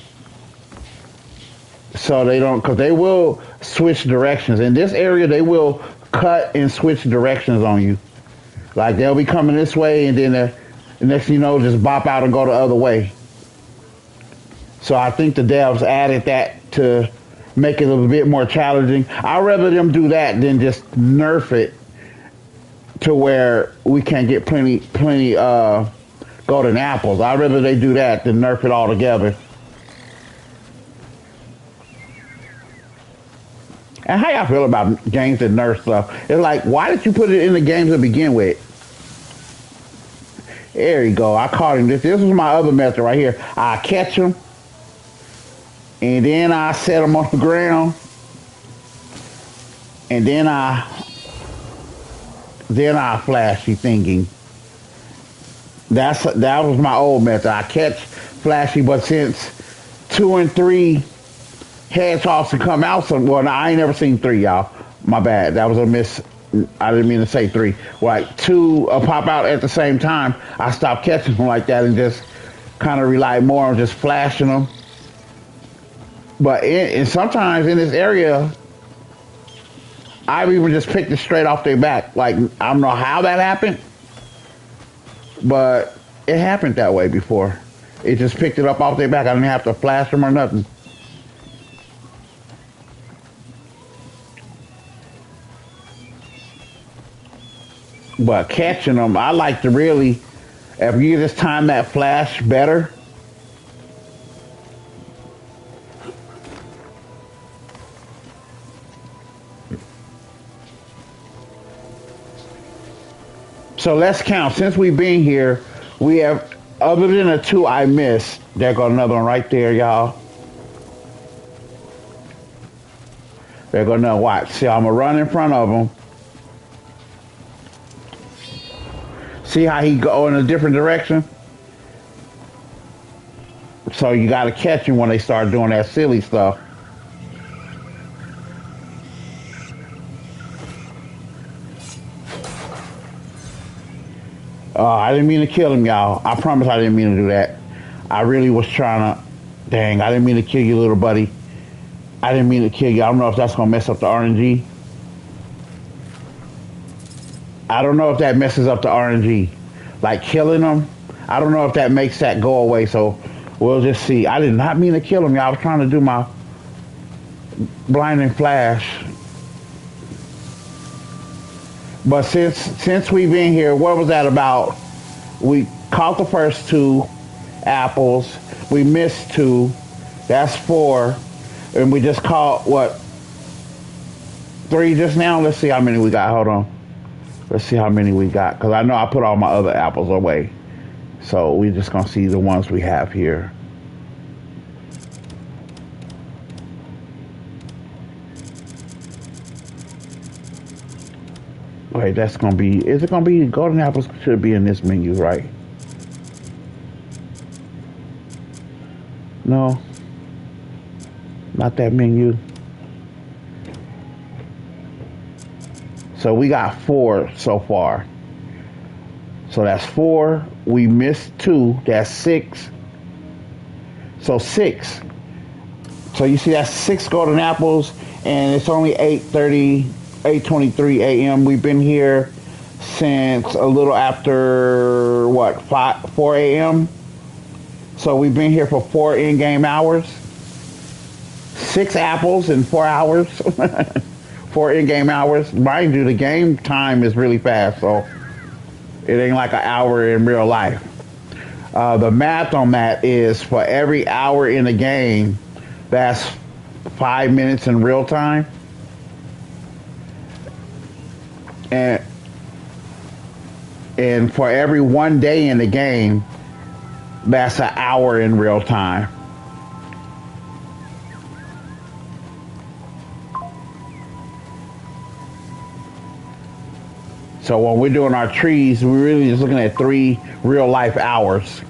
so they don't, because they will switch directions. In this area, they will cut and switch directions on you. Like they'll be coming this way and then the next thing you know, just bop out and go the other way. So I think the devs added that to make it a little bit more challenging. I'd rather them do that than just nerf it to where we can't get plenty golden apples. I'd rather they do that than nerf it altogether. And how y'all feel about games that nerf stuff? It's like, why did you put it in the games to begin with? There you go. I caught him. This is my other method right here. I catch him, and then I set him on the ground, and then I flashy thinking. That was my old method. I catch flashy, but since 2 and 3 hedgehogs to come out, well, no, I ain't never seen 3, y'all. My bad. That was a miss. I didn't mean to say 3. Like 2 pop out at the same time. I stopped catching them like that and just kind of relied more on just flashing them. But and sometimes in this area, I've even just picked it straight off their back. Like, I don't know how that happened, but it happened that way before. It just picked it up off their back. I didn't have to flash them or nothing. But catching them, I like to really, if you just time that flash better, so let's count. Since we've been here, we have, other than the 2 I missed, there go another one right there, y'all. There go another. Watch. See, I'm going to run in front of them. See how he go in a different direction? So you got to catch him when they start doing that silly stuff. I didn't mean to kill him, y'all. I promise I didn't mean to do that. I really was trying to... Dang, I didn't mean to kill you, little buddy. I didn't mean to kill you. I don't know if that's going to mess up the RNG. I don't know if that messes up the RNG. Like killing them, I don't know if that makes that go away, so we'll just see. I did not mean to kill him, y'all. I was trying to do my blinding flash. But since we've been here, what was that about? We caught the first 2 apples. We missed 2. That's 4. And we just caught, what, 3 just now? Let's see how many we got. Hold on. Let's see how many we got. Because I know I put all my other apples away. So we're just going to see the ones we have here. Wait, that's going to be... Is it going to be... Golden apples should be in this menu, right? No. Not that menu. So we got 4 so far. So that's 4. We missed 2. That's 6. So 6. So you see that's 6 golden apples, and it's only 8:23 a.m. We've been here since a little after, what, 4 a.m.? So we've been here for 4 in-game hours. 6 apples in 4 hours. 4 in-game hours. Mind you, the game time is really fast, so it ain't like an hour in real life. The math on that is for every hour in the game, that's 5 minutes in real time. and and for every 1 day in the game, that's an hour in real time. So when we're doing our trees, we're really just looking at 3 real life hours.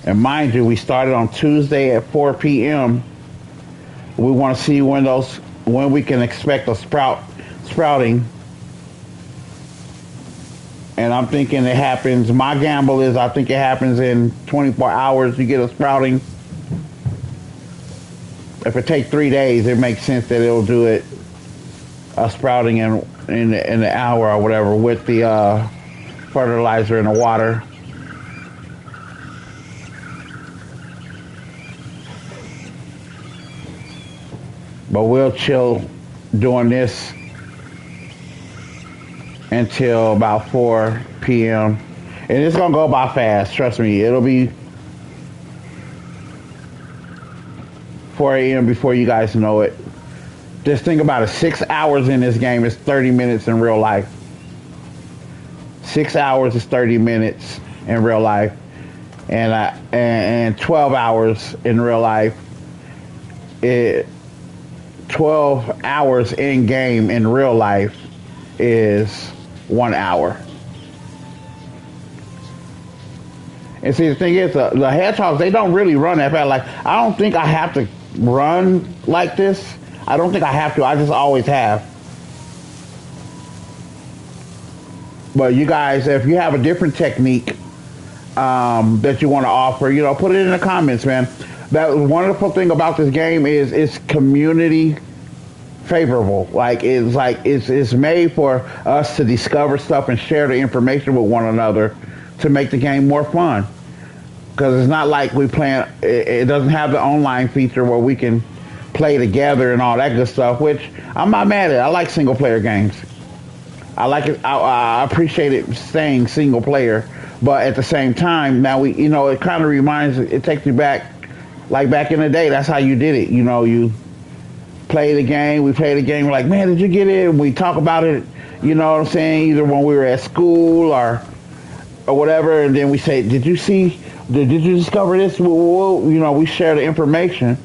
And mind you, we started on Tuesday at 4 p.m. We want to see when we can expect a sprouting. And I'm thinking it happens. My gamble is I think it happens in 24 hours. You get a sprouting. If it takes 3 days, it makes sense that it'll do it a sprouting in the hour or whatever with the fertilizer and the water. But we'll chill doing this until about 4 p.m. And it's going to go by fast. Trust me. It'll be 4 a.m. before you guys know it. Just think about it. 6 hours in this game is 30 minutes in real life. 6 hours is 30 minutes in real life. And 12 hours in real life. 12 hours in game in real life is 1 hour. And see, the thing is, the hedgehogs, they don't really run that fast. Like, I don't think I have to run like this. I don't think I have to. I just always have. But you guys, if you have a different technique that you want to offer, put it in the comments, man. That one of the cool thing about this game is it's community favorable. It's made for us to discover stuff and share the information with one another to make the game more fun. Because it's not like we playing. It doesn't have the online feature where we can play together and all that good stuff. Which I'm not mad at. I like single player games. I like it. I appreciate it staying single player. But at the same time, now it kind of reminds. It takes you back. Like back in the day, that's how you did it. You play the game, we play the game, we're like, man, did you get it? And we talk about it, you know what I'm saying, either when we were at school or whatever, and then we say, did you discover this? We share the information,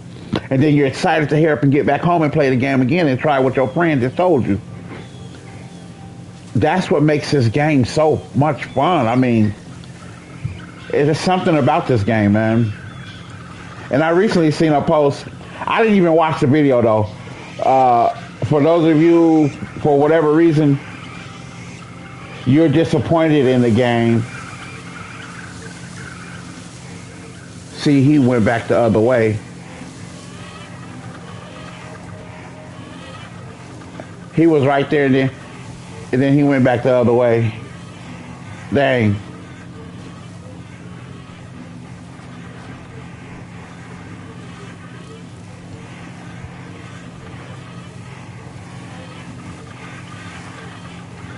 and then you're excited to hurry up and get back home and play the game again and try what your friend just told you. That's what makes this game so much fun. I mean, there's something about this game, man. And I recently seen a post. I didn't even watch the video, though. For those of you, for whatever reason, you're disappointed in the game. See, he went back the other way. He was right there, and then he went back the other way. Dang.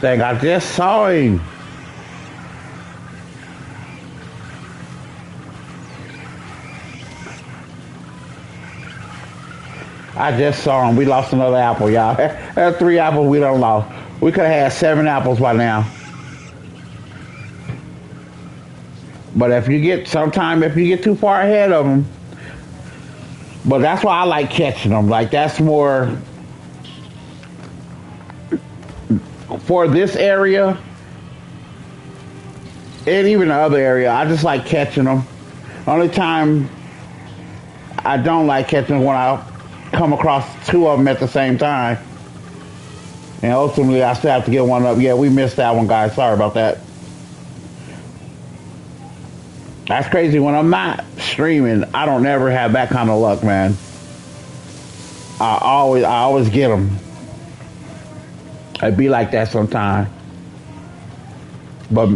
Dang, I just saw him. I just saw him. We lost another apple, y'all. That's 3 apples we don't lost. We could have had 7 apples by now. But if you get too far ahead of them, but that's why I like catching them. Like, that's more for this area, and even the other area. I just like catching them. Only time I don't like catching them when I come across 2 of them at the same time. And ultimately, I still have to get one up. Yeah, we missed that one, guys. Sorry about that. That's crazy. When I'm not streaming, I don't ever have that kind of luck, man. I always get them. It'd be like that sometime. But,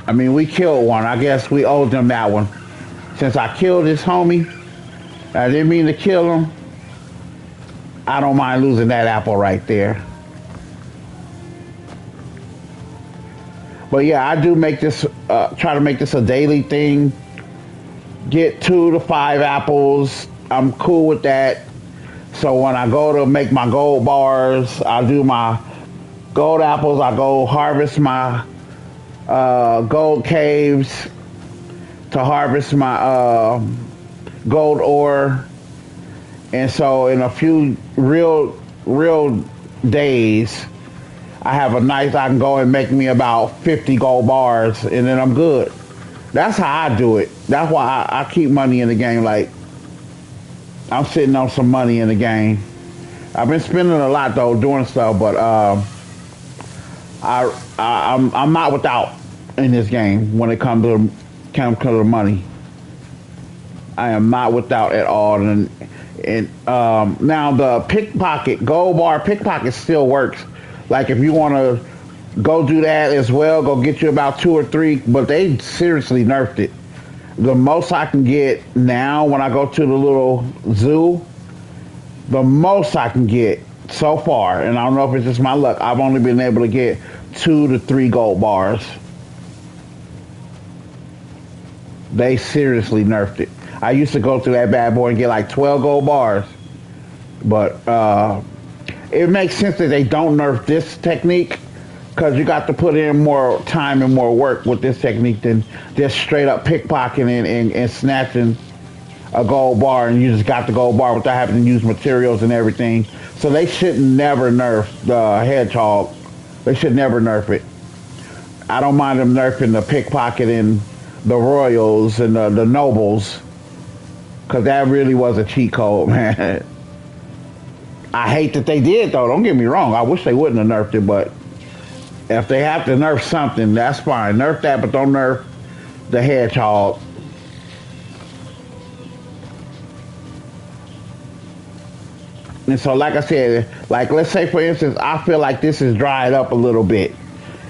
I mean, we killed one. I guess we owed them that one. Since I killed this homie, I didn't mean to kill him. I don't mind losing that apple right there. But yeah, I do make this, try to make this a daily thing. Get 2 to 5 apples I'm cool with that. So when I go to make my gold bars, I do my gold apples. I go harvest my gold caves to harvest my gold ore. And so in a few real days, I have a nice, I can go and make me about 50 gold bars and then I'm good. That's how I do it. That's why I keep money in the game. Like, I'm sitting on some money in the game. I've been spending a lot though doing stuff, but I'm not without in this game when it comes to the money. I am not without at all. And now the pickpocket gold bar pickpocket still works. Like if you want to go do that as well, go get you about 2 or 3. But they seriously nerfed it. The most I can get now when I go to the little zoo, the most I can get so far, and I don't know if it's just my luck, I've only been able to get 2 to 3 gold bars. They seriously nerfed it. I used to go through that bad boy and get like 12 gold bars. But it makes sense that they don't nerf this technique because you got to put in more time and more work with this technique than just straight up pickpocketing and snatching a gold bar, and you just got the gold bar without having to use materials and everything. So they should never nerf the hedgehog. They should never nerf it. I don't mind them nerfing the pickpocketing, the royals and the nobles, because that really was a cheat code, man. I hate that they did, though. Don't get me wrong. I wish they wouldn't have nerfed it, but if they have to nerf something, that's fine. Nerf that, but don't nerf the hedgehog. And so, like I said, like let's say for instance, I feel like this is dried up a little bit.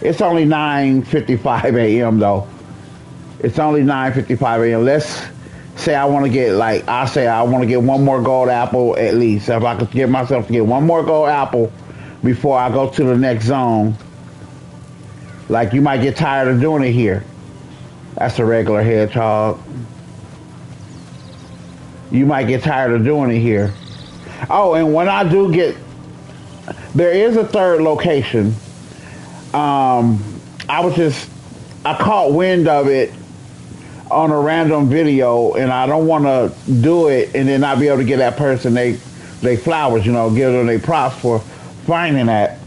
It's only 9:55 a.m. though. It's only 9:55 a.m. Let's say I want to get I want to get one more gold apple at least. If I could get myself to get one more gold apple before I go to the next zone. Like you might get tired of doing it here. That's a regular hedgehog. You might get tired of doing it here. Oh, and when I do get, there is a third location. I caught wind of it on a random video, and I don't want to do it and then not be able to give that person they flowers, give them they props for finding that.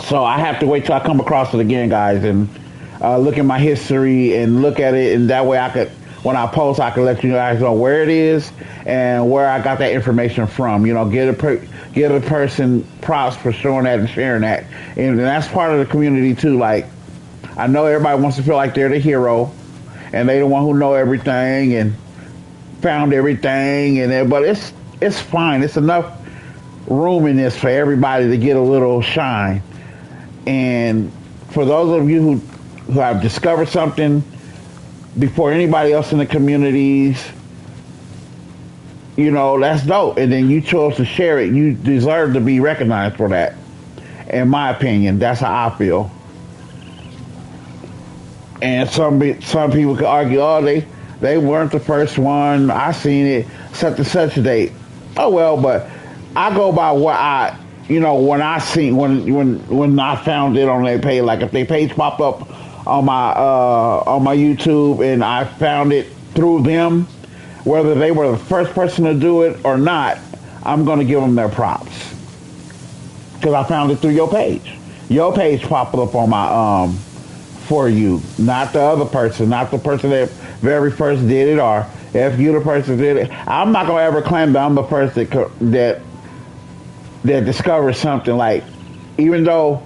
So I have to wait till I come across it again, guys, and look at my history and look at it, and that way I could, when I post, I can let you guys know where it is and where I got that information from. Give a person props for showing that and sharing that, and that's part of the community too. Like, I know everybody wants to feel like they're the hero, and they the one who know everything and found everything, but it's fine. It's enough room in this for everybody to get a little shine. And for those of you who have discovered something before anybody else in the communities, that's dope. And then you chose to share it. You deserve to be recognized for that. In my opinion, that's how I feel. And some people could argue, oh, they weren't the first one. I seen it such and such a date. Oh well, but I go by what when I seen when I found it on their page. Like if their page popped up on my YouTube and I found it through them, whether they were the first person to do it or not, I'm gonna give them their props because I found it through your page. Your page popped up on my for you, not the other person, not the person that very first did it, or if you the person did it. I'm not gonna ever claim that I'm the person that discovered something. Like, even though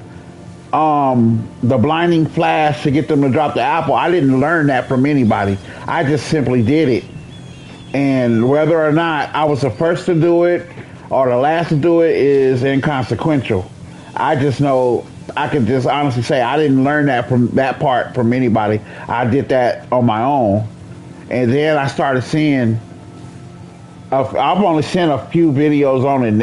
the blinding flash to get them to drop the apple, I didn't learn that from anybody. I just simply did it. And whether or not I was the first to do it or the last to do it is inconsequential. I just know, I can just honestly say I didn't learn that part from anybody. I did that on my own. And then I started seeing, I've only seen a few videos on it.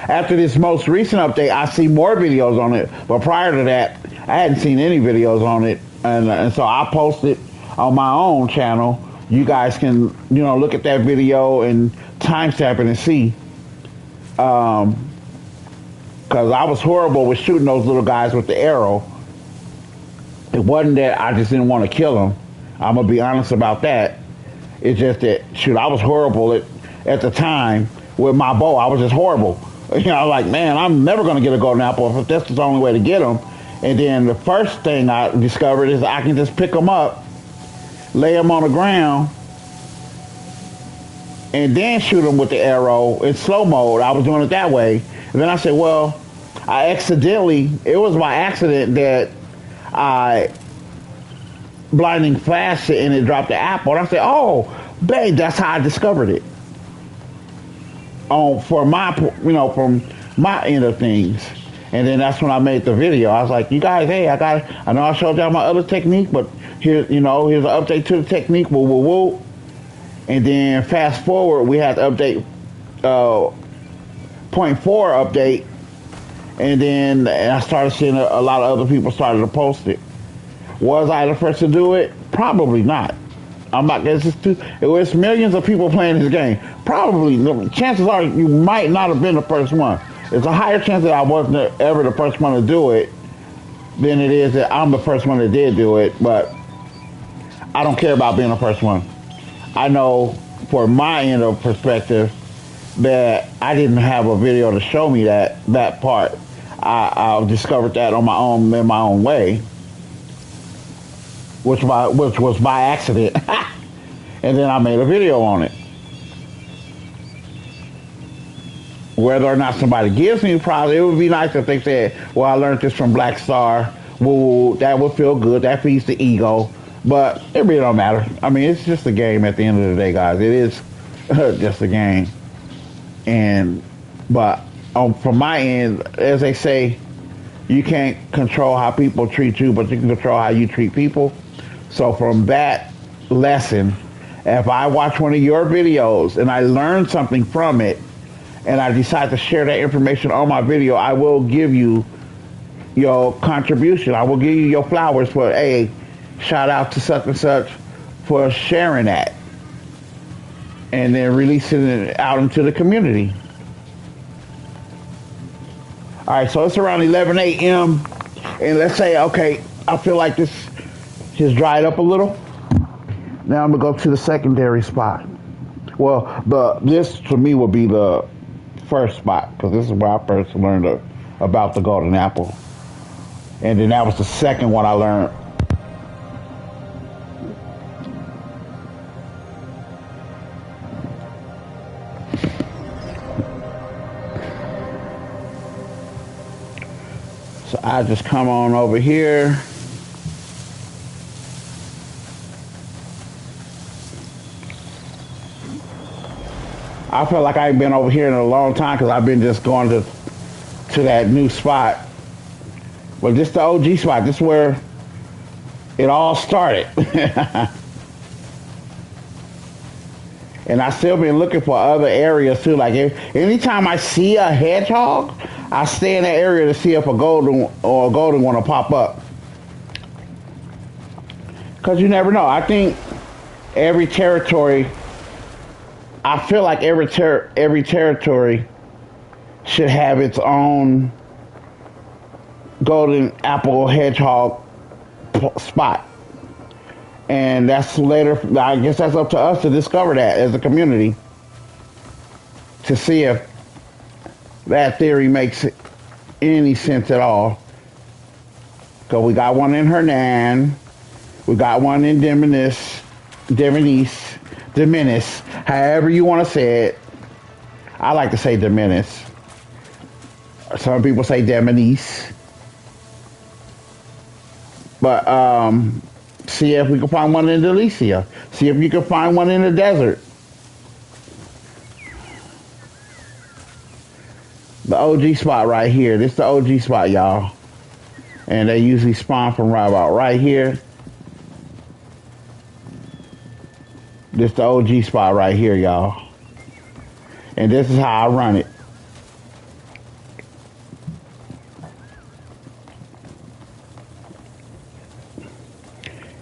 After this most recent update, I see more videos on it. But prior to that, I hadn't seen any videos on it. And so I posted on my own channel You guys can, look at that video and timestamp it and see. Because I was horrible with shooting those little guys with the arrow. It wasn't that I just didn't want to kill them. I'm going to be honest about that. It's just that, shoot, I was horrible at the time with my bow. I was just horrible. Like, man, I'm never going to get a golden apple if that's the only way to get them. And then the first thing I discovered is I can just pick them up, lay them on the ground, and then shoot them with the arrow in slow mode. I was doing it that way. And then I said, well, it was by accident that I blinding flashed it and it dropped the apple. And I said, oh, babe, that's how I discovered it. From my end of things. And then that's when I made the video. I was like, you guys, hey, I know I showed y'all my other technique, but here's an update to the technique, woo, woo, woo. And then fast forward, we had to update, 0.4 update. And then I started seeing a lot of other people started to post it. Was I the first to do it? Probably not. I'm not. It was millions of people playing this game. Probably, chances are you might not have been the first one. There's a higher chance that I wasn't ever the first one to do it than it is that I'm the first one that did do it. But I don't care about being the first one. I know for my end of perspective that I didn't have a video to show me that part. I discovered that on my own in my own way, which was by accident, and then I made a video on it. Whether or not somebody gives me probably, it would be nice if they said, well, I learned this from Black Star. Woo, that would feel good. That feeds the ego. But it really don't matter. I mean, it's just a game at the end of the day, guys. It is just a game. But from my end, as they say, you can't control how people treat you, but you can control how you treat people. So from that lesson, if I watch one of your videos and I learn something from it, and I decide to share that information on my video, I will give you your contribution. I will give you your flowers for, hey, shout out to such and such for sharing that. And then releasing it out into the community. All right, so it's around 11 a.m. And let's say, okay, I feel like this has dried up a little. Now I'm going to go to the secondary spot. Well, this to me would be the first spot, because this is where I first learned about the golden apple. And then that was the second one I learned. So I just come on over here. I feel like I ain't been over here in a long time because I've been just going to that new spot. But this the OG spot. This is where it all started. And I still been looking for other areas too. Like anytime I see a hedgehog, I stay in that area to see if a golden one will pop up. Because you never know. I think every territory, I feel like every territory should have its own golden apple hedgehog spot. And that's later, I guess that's up to us to discover that as a community. To see if that theory makes any sense at all. Because we got one in Hernan. We got one in Deminis, however you want to say it. I like to say Deminis. Some people say Deminis. But see if we can find one in Delicia. See if you can find one in the desert. The OG spot right here. This is the OG spot, y'all. And they usually spawn from right about right here. This is the OG spot right here, y'all. And this is how I run it.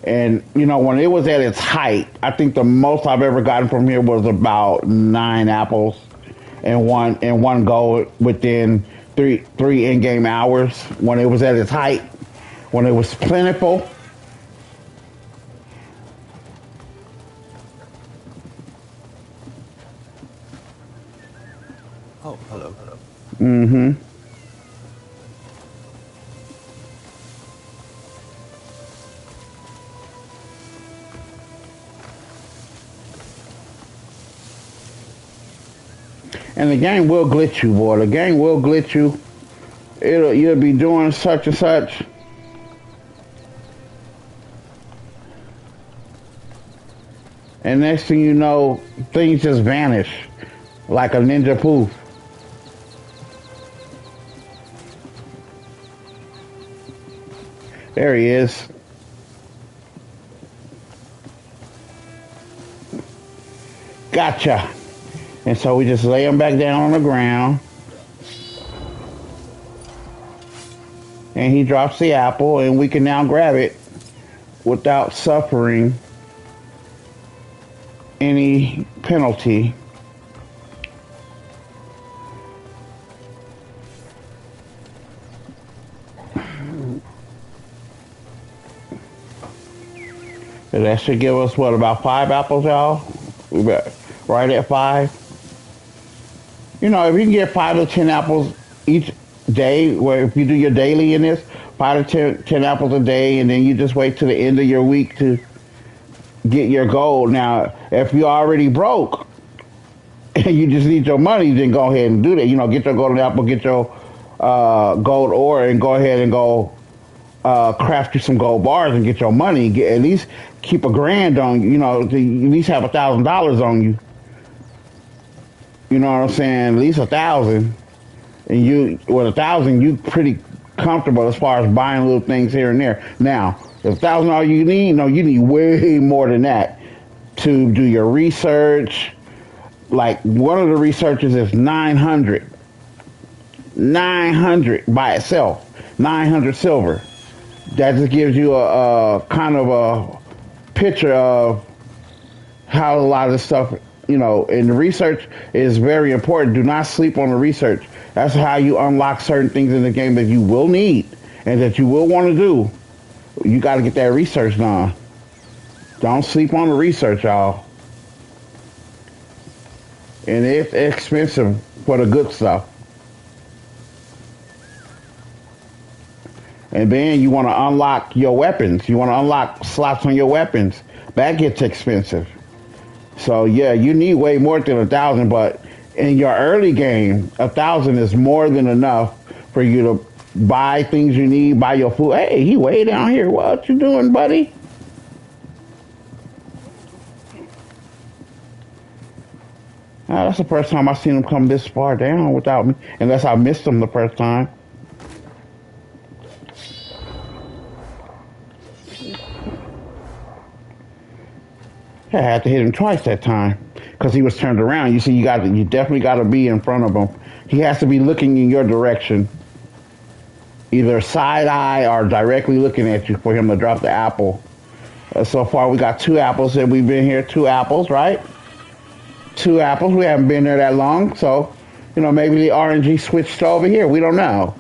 And you know, when it was at its height, I think the most I've ever gotten from here was about 9 apples and one go within three in-game hours when it was at its height, when it was plentiful. Oh, hello. Mm-hmm. And the game will glitch you, boy. The game will glitch you. You'll be doing such and such, and next thing you know, things just vanish like a ninja poof. There he is. Gotcha. And so we just lay him back down on the ground, and he drops the apple, and we can now grab it without suffering any penalty. And that should give us, what, about 5 apples, y'all? Right at 5. You know, if you can get 5 to 10 apples each day, where if you do your daily in this, 5 to 10 apples a day, and then you just wait till the end of your week to get your gold. Now, if you're already broke and you just need your money, then go ahead and do that. You know, get your golden apple, get your gold ore, and go ahead and go craft you some gold bars and get your money. At least keep $1,000 on you. You know, at least have $1,000 on you. You know what I'm saying? At least 1,000, and you with 1,000, you pretty comfortable as far as buying little things here and there. Now, if 1,000 all you need, no, you need way more than that to do your research. Like one of the researches is 900 by itself, 900 silver. That just gives you a kind of a picture of how a lot of this stuff, you know, and the research is very important. Do not sleep on the research. That's how you unlock certain things in the game that you will need and that you will want to do. You got to get that research done. Don't sleep on the research, y'all. And it's expensive for the good stuff. And then you want to unlock your weapons. You want to unlock slots on your weapons. That gets expensive. So yeah, you need way more than 1,000. But in your early game, 1,000 is more than enough for you to buy things you need, buy your food. Hey, he way down here. What you doing, buddy? That's the first time I've seen him come this far down without me, unless I missed him the first time. I had to hit him twice that time because he was turned around. You see, you definitely got to be in front of him. He has to be looking in your direction, either side eye or directly looking at you for him to drop the apple. So far, we got 2 apples, and we've been here 2 apples, right? 2 apples. We haven't been there that long, so you know maybe the RNG switched over here. We don't know.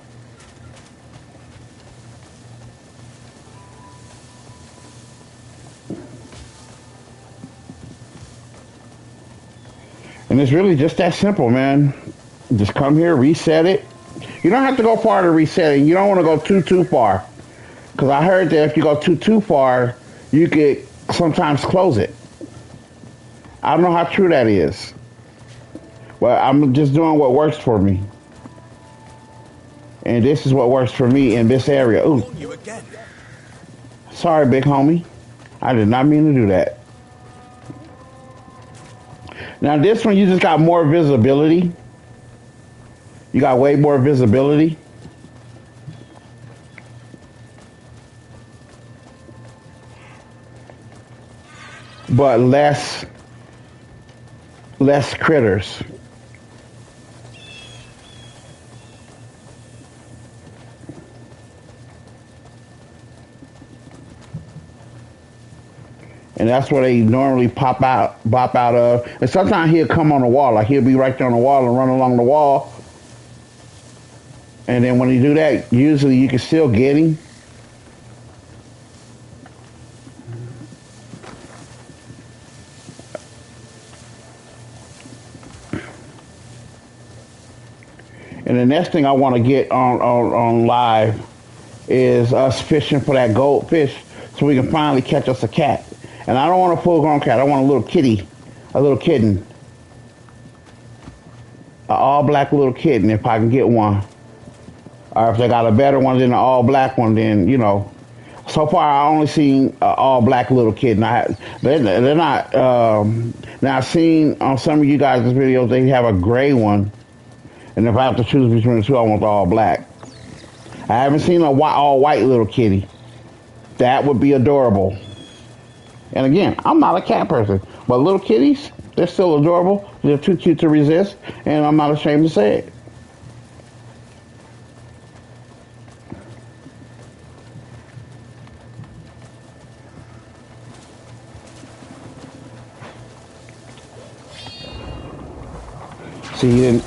And it's really just that simple, man. Just come here, reset it. You don't have to go far to reset it. You don't want to go too far. Because I heard that if you go too far, you could sometimes close it. I don't know how true that is. But I'm just doing what works for me. And this is what works for me in this area. Ooh. You again. Sorry, big homie. I did not mean to do that. Now this one, you just got more visibility. You got way more visibility. But less critters. And that's where they normally bop out of. And sometimes he'll come on the wall, like he'll be right there on the wall and run along the wall. And then when he do that, usually you can still get him. And the next thing I want to get on live is us fishing for that goldfish so we can finally catch us a cat. And I don't want a full-grown cat. I want a little kitty, a little kitten. An all-black little kitten if I can get one. Or if they got a better one than an all-black one, then, you know. So far, I only seen an all-black little kitten. They're not... now, I've seen on some of you guys' videos, they have a gray one. And if I have to choose between the two, I want the all black. I haven't seen a all white little kitty. That would be adorable. And again, I'm not a cat person, but little kitties, they're still adorable. They're too cute to resist, and I'm not ashamed to say it. See, he didn't.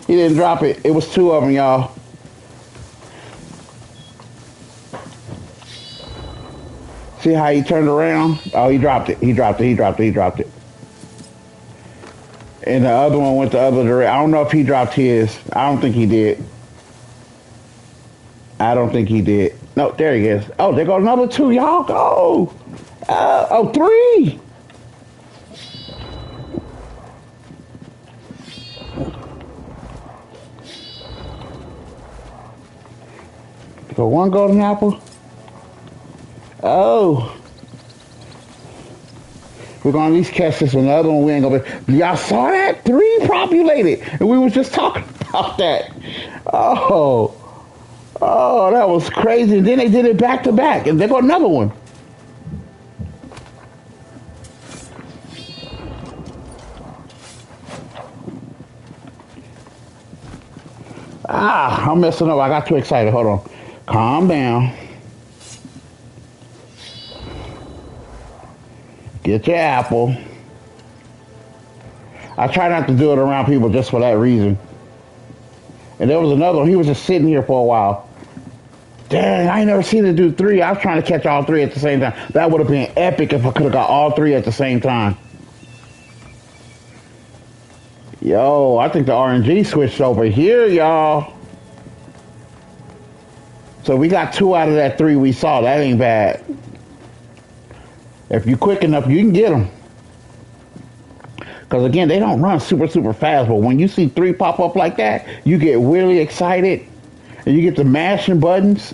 He didn't drop it. It was two of them, y'all. See how he turned around? Oh, he dropped it. He dropped it. He dropped it. He dropped it. And the other one went the other direction. I don't know if he dropped his. I don't think he did. I don't think he did. No, there he is. Oh, there goes another two, y'all. Go. Oh, three. So one golden apple. Oh. We're going to at least catch this one. The other one we ain't going to be. Y'all saw that? 3 populated. And we was just talking about that. Oh. Oh, that was crazy. And then they did it back to back. And there go another one. I'm messing up. I got too excited. Hold on. Calm down. Get your apple. I try not to do it around people just for that reason. And there was another one. He was just sitting here for a while. Dang, I ain't never seen it do 3. I was trying to catch all 3 at the same time. That would have been epic if I could have got all 3 at the same time. Yo, I think the RNG switched over here, y'all. So we got 2 out of that 3 we saw. That ain't bad. If you're quick enough, you can get them. Because again, they don't run super fast. But when you see 3 pop up like that, you get really excited. And you get to mashing buttons.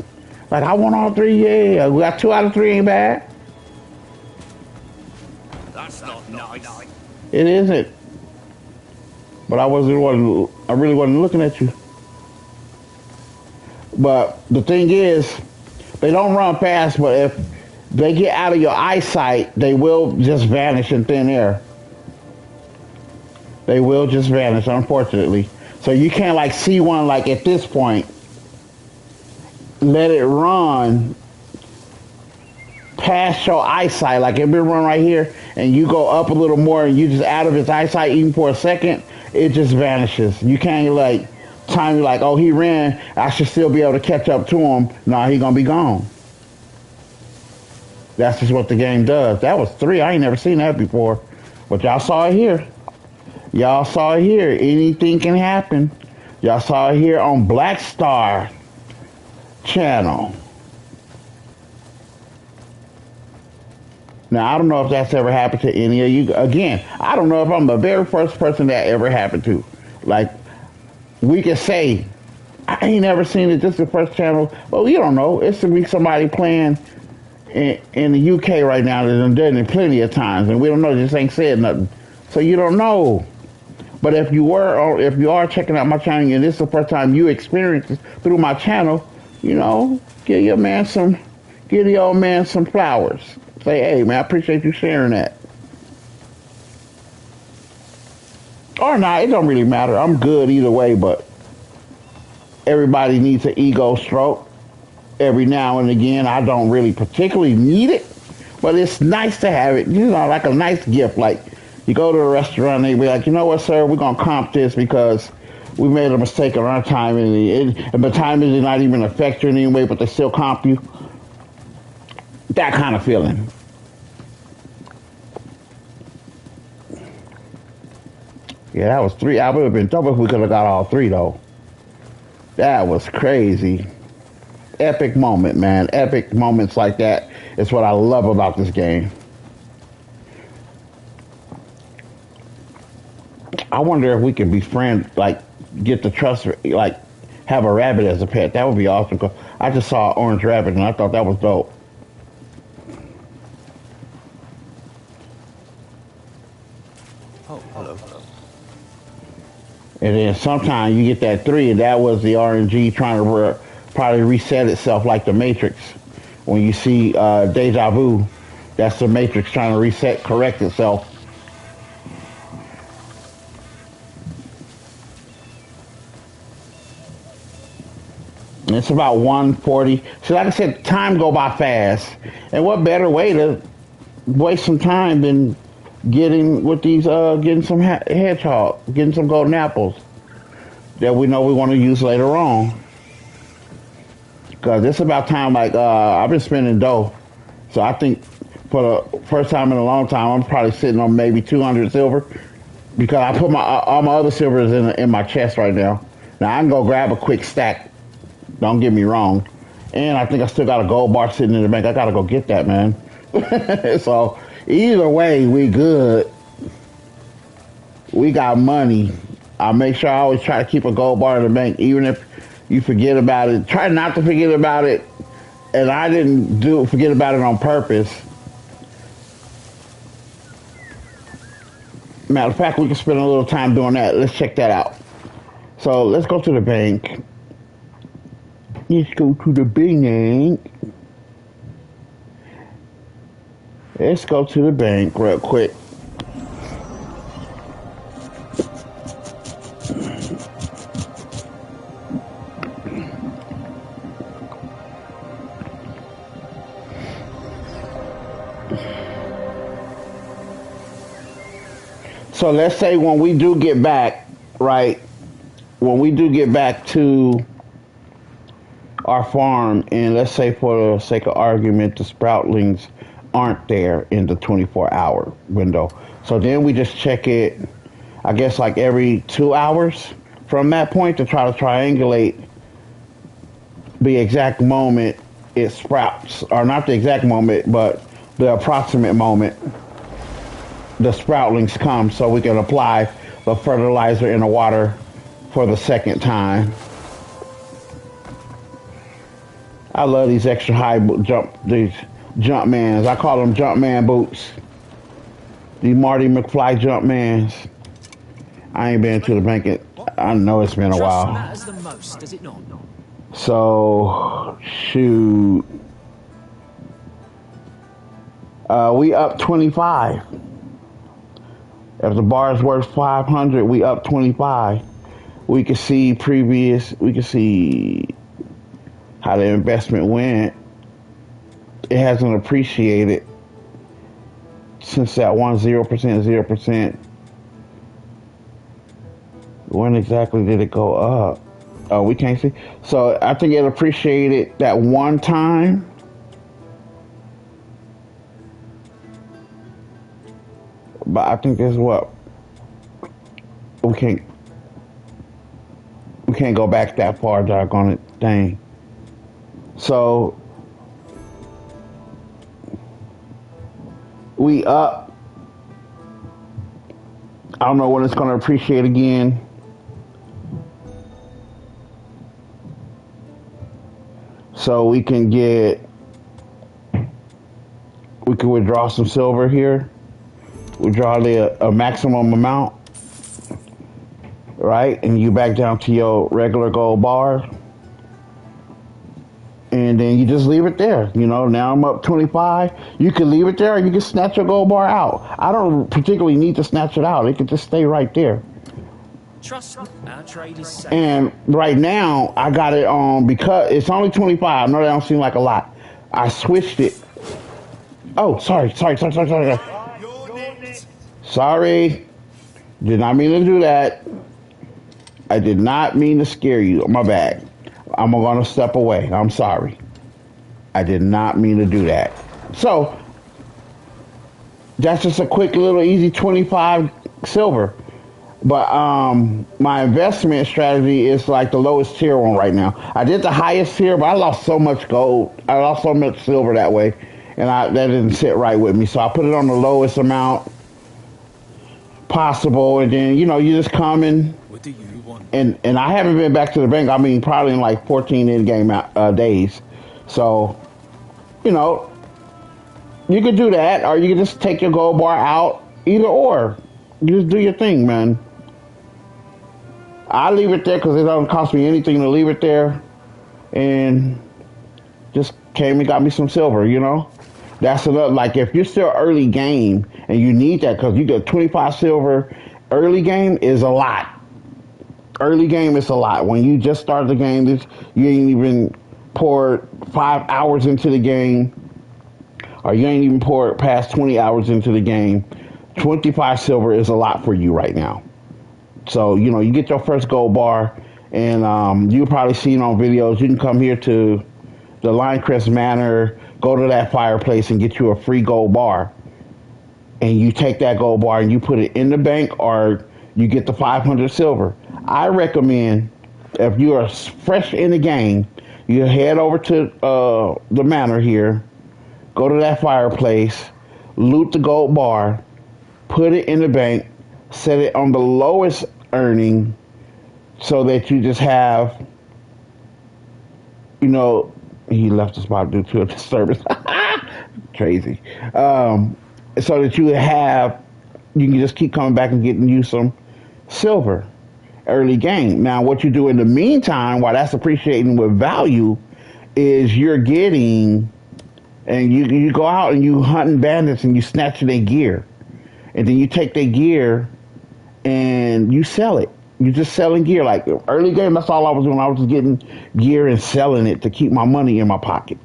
Like, I want all 3. Yeah, we got 2 out of 3 ain't bad. That's not nice. It isn't. But I really wasn't looking at you. But the thing is, they don't run fast, but if they get out of your eyesight, they will just vanish in thin air. They will just vanish, unfortunately. So you can't like see one like at this point. Let it run past your eyesight. Like if it run right here and you go up a little more and you just out of its eyesight even for a second, it just vanishes. You can't like time you like, oh, he ran, I should still be able to catch up to him. No, he gonna be gone. That's just what the game does. That was 3. I ain't never seen that before. But y'all saw it here. Y'all saw it here. Anything can happen. Y'all saw it here on Black Star channel. Now, I don't know if that's ever happened to any of you. Again, I don't know if I'm the very first person that ever happened to. Like, we can say, I ain't never seen it. This is the first channel. Well, you don't know. It's to be somebody playing in the UK right now that done done it plenty of times. And we don't know. Just ain't said nothing. So you don't know. But if you are checking out my channel and this is the first time you experience it through my channel, you know, give the old man some flowers. Say, hey, man, I appreciate you sharing that. Or not, it don't really matter. I'm good either way, but everybody needs an ego stroke every now and again. I don't really particularly need it, But it's nice to have it, you know, like a nice gift. Like you go to a restaurant and they be like, you know what, sir, we're gonna comp this because we made a mistake on our time and the time is not even affect you in any way, but they still comp you. That kind of feeling. Yeah, that was three. I would have been double if we could have got all three though. That was crazy. Epic moment, man. Epic moments like that is what I love about this game. I wonder if we can befriend, like, get the trust, like, have a rabbit as a pet. That would be awesome. 'Cause I just saw an orange rabbit and I thought that was dope. Oh, hello. And then sometimes you get that three, and that was the RNG trying to probably reset itself like the Matrix. When you see deja vu, that's the Matrix trying to reset, correct itself. And it's about 1:40. So like I said, time go by fast. And what better way to waste some time than getting with these, getting some hedgehog, getting some golden apples that we know we want to use later on. Because it's about time, like, I've been spending dough. So I think for the first time in a long time, I'm probably sitting on maybe 200 silver. Because I put all my other silvers in my chest right now. Now I can go grab a quick stack. Don't get me wrong. And I think I still got a gold bar sitting in the bank. I got to go get that, man. So either way, we good. We got money. I make sure I always try to keep a gold bar in the bank, even if you forget about it. Try not to forget about it. And I didn't forget about it on purpose. Matter of fact, we can spend a little time doing that. Let's check that out. So let's go to the bank. Let's go to the bank. Let's go to the bank real quick. So let's say when we do get back, right? When we do get back to our farm, and let's say for the sake of argument, the sproutlings aren't there in the 24-hour window. So then we just check it, I guess, like every 2 hours from that point to try to triangulate the exact moment it sprouts, or not the exact moment, but the approximate moment the sproutlings come, so we can apply the fertilizer in the water for the second time. I love these extra high these jump mans. I call them jump man boots. These Marty McFly jump mans. I ain't been to the bank. I know it's been a while. Trust matters the most, does it not? So shoot. We up 25. If the bar is worth 500, we up 25. We can see how the investment went. It hasn't appreciated since that 0%. When exactly did it go up? Oh, we can't see. So I think it appreciated that one time. But I think that's what we can't go back that far, doggone it, dang. So we up. I don't know when it's gonna appreciate again. So we can withdraw some silver here. Withdraw a maximum amount, right? And you back down to your regular gold bar. And then you just leave it there. You know, now I'm up 25. You can leave it there or you can snatch your gold bar out. I don't particularly need to snatch it out. It can just stay right there. Trust me, our trade is safe. And right now, I got it on because it's only 25. I know that don't seem like a lot. I switched it Oh, sorry. Sorry. Did not mean to do that. I did not mean to scare you. My bad. I'm gonna step away. I'm sorry. I did not mean to do that. So that's just a quick little easy 25 silver. But my investment strategy is like the lowest tier one right now. I did the highest tier, but I lost so much gold. I lost so much silver that way, and that didn't sit right with me. So I put it on the lowest amount possible, and then you just come in. What do you want? And I haven't been back to the bank. I mean, probably in like 14 in game days. So you know, you could do that, or you could just take your gold bar out. Either or, you just do your thing, man. I leave it there because it doesn't cost me anything to leave it there, and just came and got me some silver. That's another. Like if you're still early game and you need that because you get 25 silver, early game is a lot. Early game is a lot. When you just start the game, you ain't even poured 5 hours into the game, or you ain't even poured past 20 hours into the game. 25 silver is a lot for you right now. So, you get your first gold bar, and you'll probably see it on videos. You can come here to the Linecrest Manor, go to that fireplace, and get you a free gold bar. And you take that gold bar and you put it in the bank, or you get the 500 silver. I recommend, if you are fresh in the game, you head over to the manor here, go to that fireplace, loot the gold bar, put it in the bank, set it on the lowest earning so that you just have, he left the spot due to a disturbance. Crazy. So that you can just keep coming back and getting you some silver early game. Now, what you do in the meantime, while that's appreciating with value, is you're getting, and you go out and you hunting bandits and you snatch their gear. And then you take their gear and you sell it. You're just selling gear. Like early game, that's all I was doing. I was just getting gear and selling it to keep my money in my pocket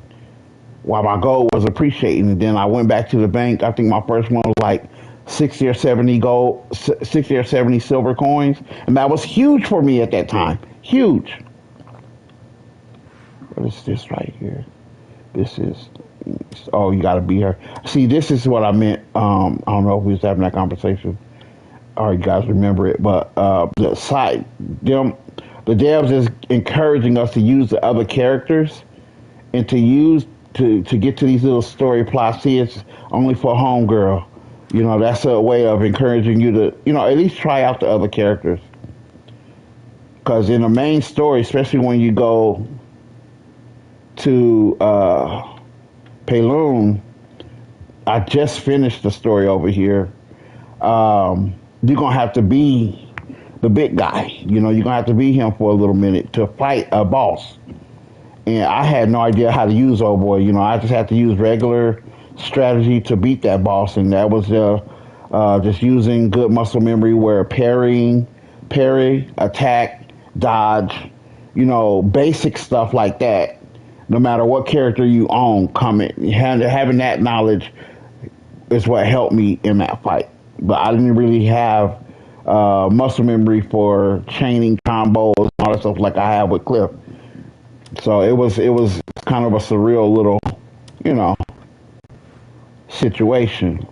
while my gold was appreciating. And then I went back to the bank. I think my first one was like 60 or 70 gold, 60 or 70 silver coins. And that was huge for me at that time. Huge. What is this right here? This is, oh, you got to be here. See, this is what I meant. I don't know if we was having that conversation or you guys remember it, but the devs is encouraging us to use the other characters and to get to these little story plots. See, it's only for homegirl. That's a way of encouraging you to, at least try out the other characters. Because in the main story, especially when you go to Payloon, I just finished the story over here. You're going to have to be the big guy. You're going to have to be him for a little minute to fight a boss. And I had no idea how to use old boy. I just had to use regular strategy to beat that boss. And that was just using good muscle memory where parry, attack, dodge, basic stuff like that. No matter what character you own, having that knowledge is what helped me in that fight. But I didn't really have muscle memory for chaining combos and all that stuff like I have with Cliff. So it was kind of a surreal little, situation.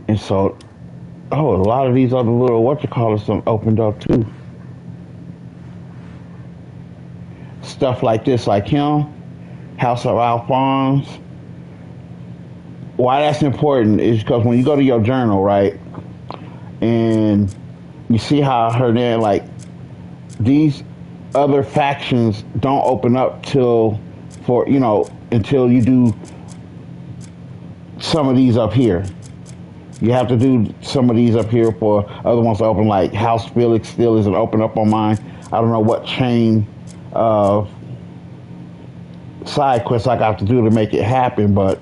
And so, a lot of these other little whatchamacallits opened up too. Stuff like this, like him, House of Alphonse. Why that's important is because when you go to your journal, right, and you see how her name, like, these other factions don't open up until you do some of these up here. You have to do some of these up here for other ones to open, like House Felix still isn't open up on mine. I don't know what chain of side quests I got to do to make it happen, but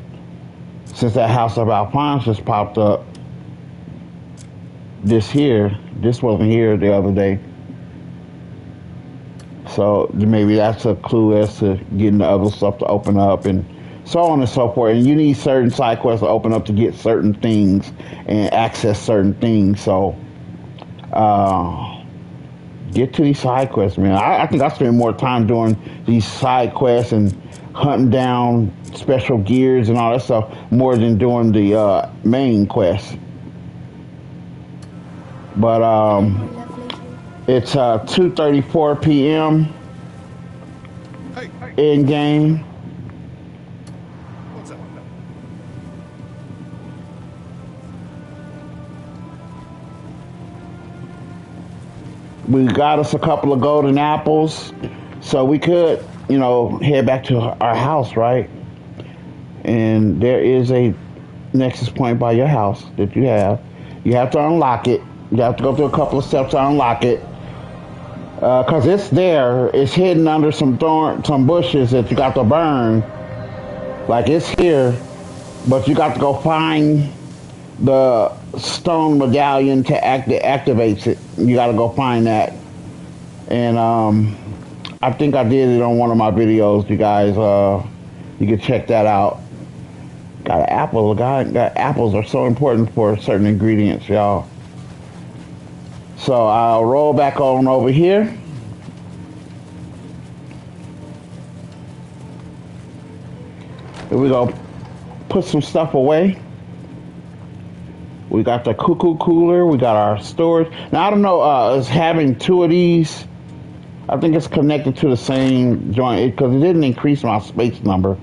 since that House of Alphonse just popped up, this wasn't here the other day. So maybe that's a clue as to getting the other stuff to open up and so on and so forth. And you need certain side quests to open up to get certain things and access certain things. So get to these side quests, man. I think I spend more time doing these side quests and hunting down special gears and all that stuff more than doing the main quest. But it's 2:34 p.m. in game. What's up? We got us a couple of golden apples, so we could, you know, head back to our house, right? And there is a nexus point by your house that you have. You have to unlock it. You have to go through a couple of steps to unlock it. Cause it's there. It's hidden under some bushes that you got to burn. Like it's here, but you got to go find the stone medallion to activates it. You got to go find that. And I think I did it on one of my videos. You guys, you can check that out. Got an apple. Got apples are so important for certain ingredients, y'all. So I'll roll back on over here. Here we go. Put some stuff away. We got the cuckoo cooler. We got our storage. Now I don't know. Is having two of these? I think it's connected to the same joint because it didn't increase my space number.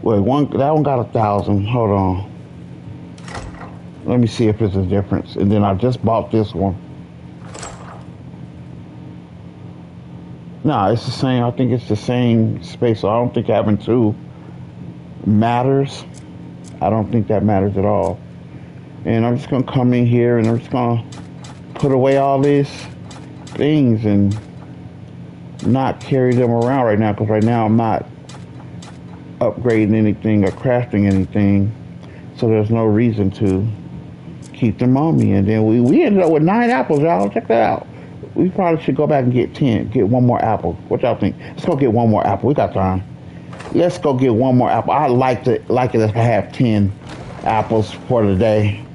Wait, that one got 1,000. Hold on. Let me see if there's a difference. And then I just bought this one. No, it's the same. I think it's the same space. So I don't think having two matters. I don't think that matters at all. And I'm just going to come in here and I'm just going to put away all these things and not carry them around right now because right now I'm not upgrading anything or crafting anything. So there's no reason to keep them on me. And then we ended up with 9 apples, y'all. Check that out. We probably should go back and get 10. Get one more apple. What y'all think? Let's go get one more apple. We got time. Let's go get one more apple. I like it if I have 10 apples for the day.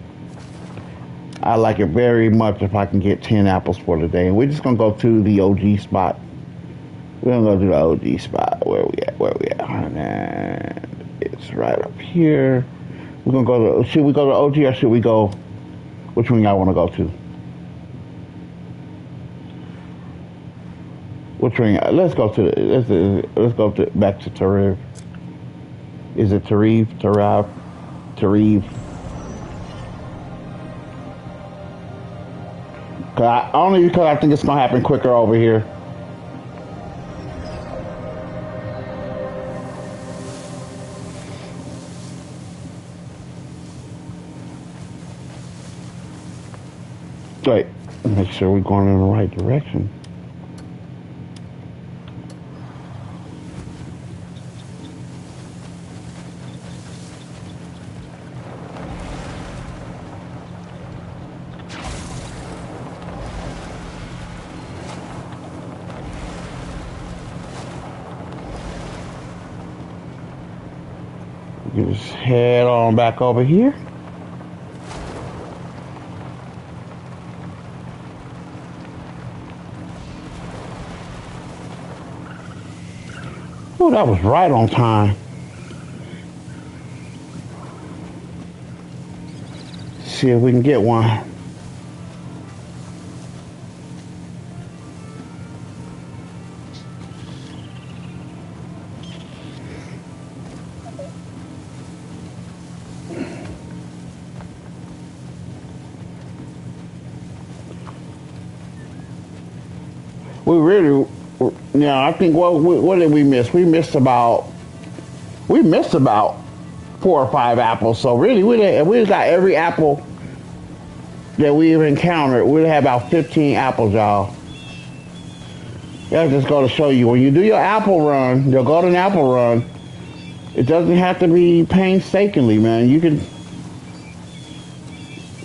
I like it very much if I can get 10 apples for the day. And we're just going to go to the OG spot. We're going to go to the OG spot. Where we at? And it's right up here. We're going to go to, should we go to OG or should we go, which one y'all want to go to? Which one? Let's go to, back to Tariv. Is it Tariv? Tariv. Only because I think it's going to happen quicker over here. Wait, make sure we're going in the right direction. Just head on back over here. Oh, that was right on time. See if we can get one. We really, yeah, I think, what did we miss? We missed about 4 or 5 apples. So really, we got every apple that we've encountered. We'd have about 15 apples, y'all. That's just going to show you, when you do your apple run, your golden apple run, it doesn't have to be painstakingly, man. You can,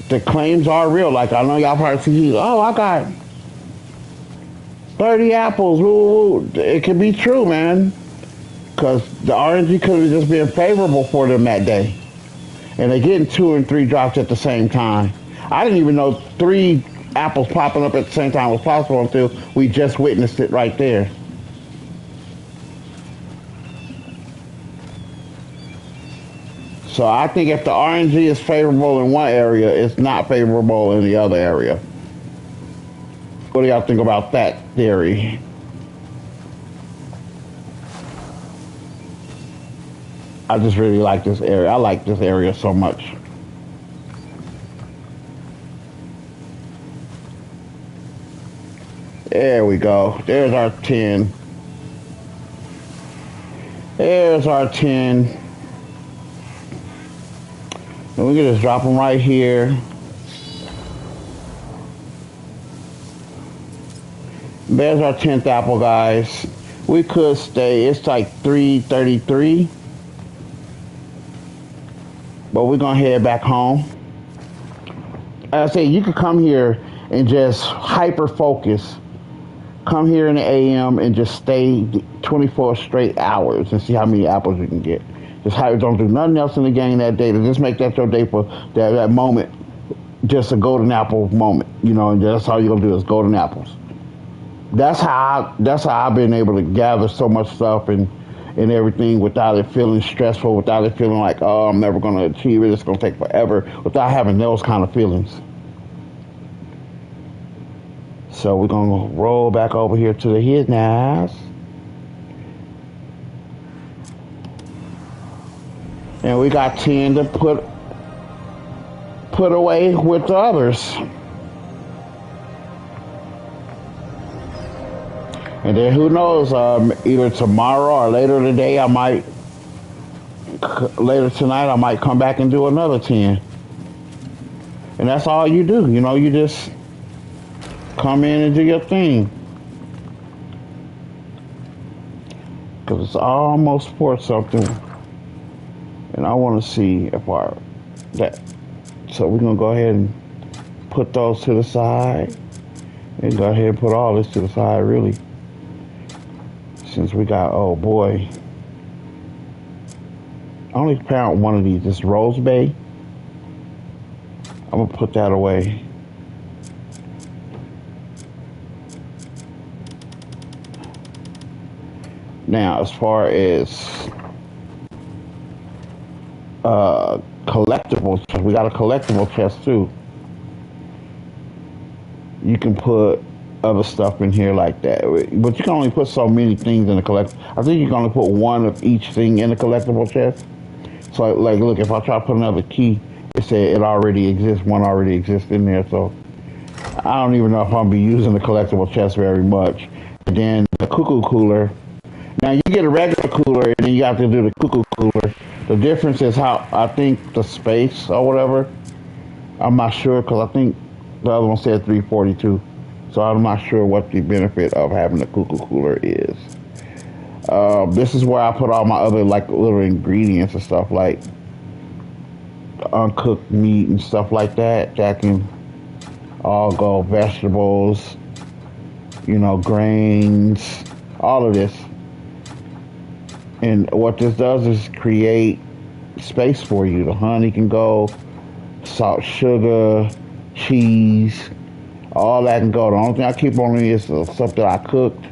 the claims are real. Like, I know y'all probably see, oh, I got 30 apples. Ooh, it could be true, man. Because the RNG could have just been favorable for them that day. And they're getting 2 and 3 drops at the same time. I didn't even know 3 apples popping up at the same time was possible until we just witnessed it right there. So I think if the RNG is favorable in one area, it's not favorable in the other area. What do y'all think about that theory? I just really like this area. I like this area so much. There we go. There's our 10. There's our 10. And we can just drop them right here. There's our 10th apple, guys. We could stay. It's like 3:33. But we're going to head back home. As I say, you could come here and just hyper focus. Come here in the AM and just stay 24 straight hours and see how many apples you can get. Just don't do nothing else in the game that day. Just make that your day for that moment. Just a golden apple moment, you know, and that's all you're gonna do is golden apples. That's how I've been able to gather so much stuff and everything without it feeling stressful, without it feeling like, oh, I'm never gonna achieve it, it's gonna take forever, without having those kind of feelings. So we're gonna roll back over here to the hidden house. And we got 10 to put away with the others. And then who knows, either tomorrow or later today, later tonight, I might come back and do another 10. And that's all you do, you know, you just come in and do your thing. Because it's almost for something. And I want to see if so we're going to go ahead and put those to the side. And go ahead and put all this to the side, really. Since we got, oh boy. I only found one of these, this Rose Bay. I'm going to put that away. Now, as far as collectibles, we got a collectible chest too. You can put other stuff in here like that, but you can only put so many things in the collect. I think you can only put one of each thing in the collectible chest. So, like, look, if I try to put another key, it said it already exists. One already exists in there, so I don't even know if I'm gonna be using the collectible chest very much. And then the cuckoo cooler. Now you get a regular cooler, and then you have to do the cuckoo cooler. The difference is how I think the space or whatever. I'm not sure because I think the other one said 342. So I'm not sure what the benefit of having the cuckoo cooler is. This is where I put all my other like little ingredients and stuff like uncooked meat and stuff like that. That can all go vegetables, you know, grains, all of this. And what this does is create space for you. The honey can go, salt, sugar, cheese, all that can go. The only thing I keep on is the stuff that I cooked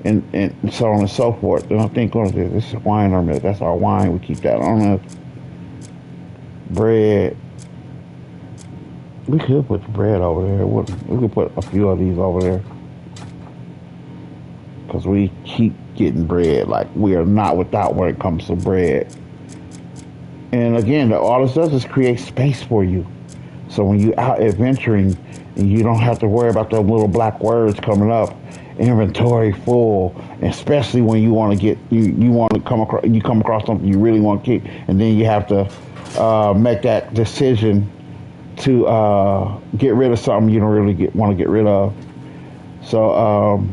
and so on and so forth. And I think, what is this? This is wine or milk. That's our wine. We keep that on us. Bread. We could put the bread over there. We could put a few of these over there. Because we keep getting bread. Like, we are not without when it comes to bread. And again, all this does is create space for you. So when you're out adventuring, and you don't have to worry about those little black words coming up, inventory full, especially when you want to get, you want to come across something you really want to keep, and then you have to make that decision to get rid of something you don't really want to get rid of. So,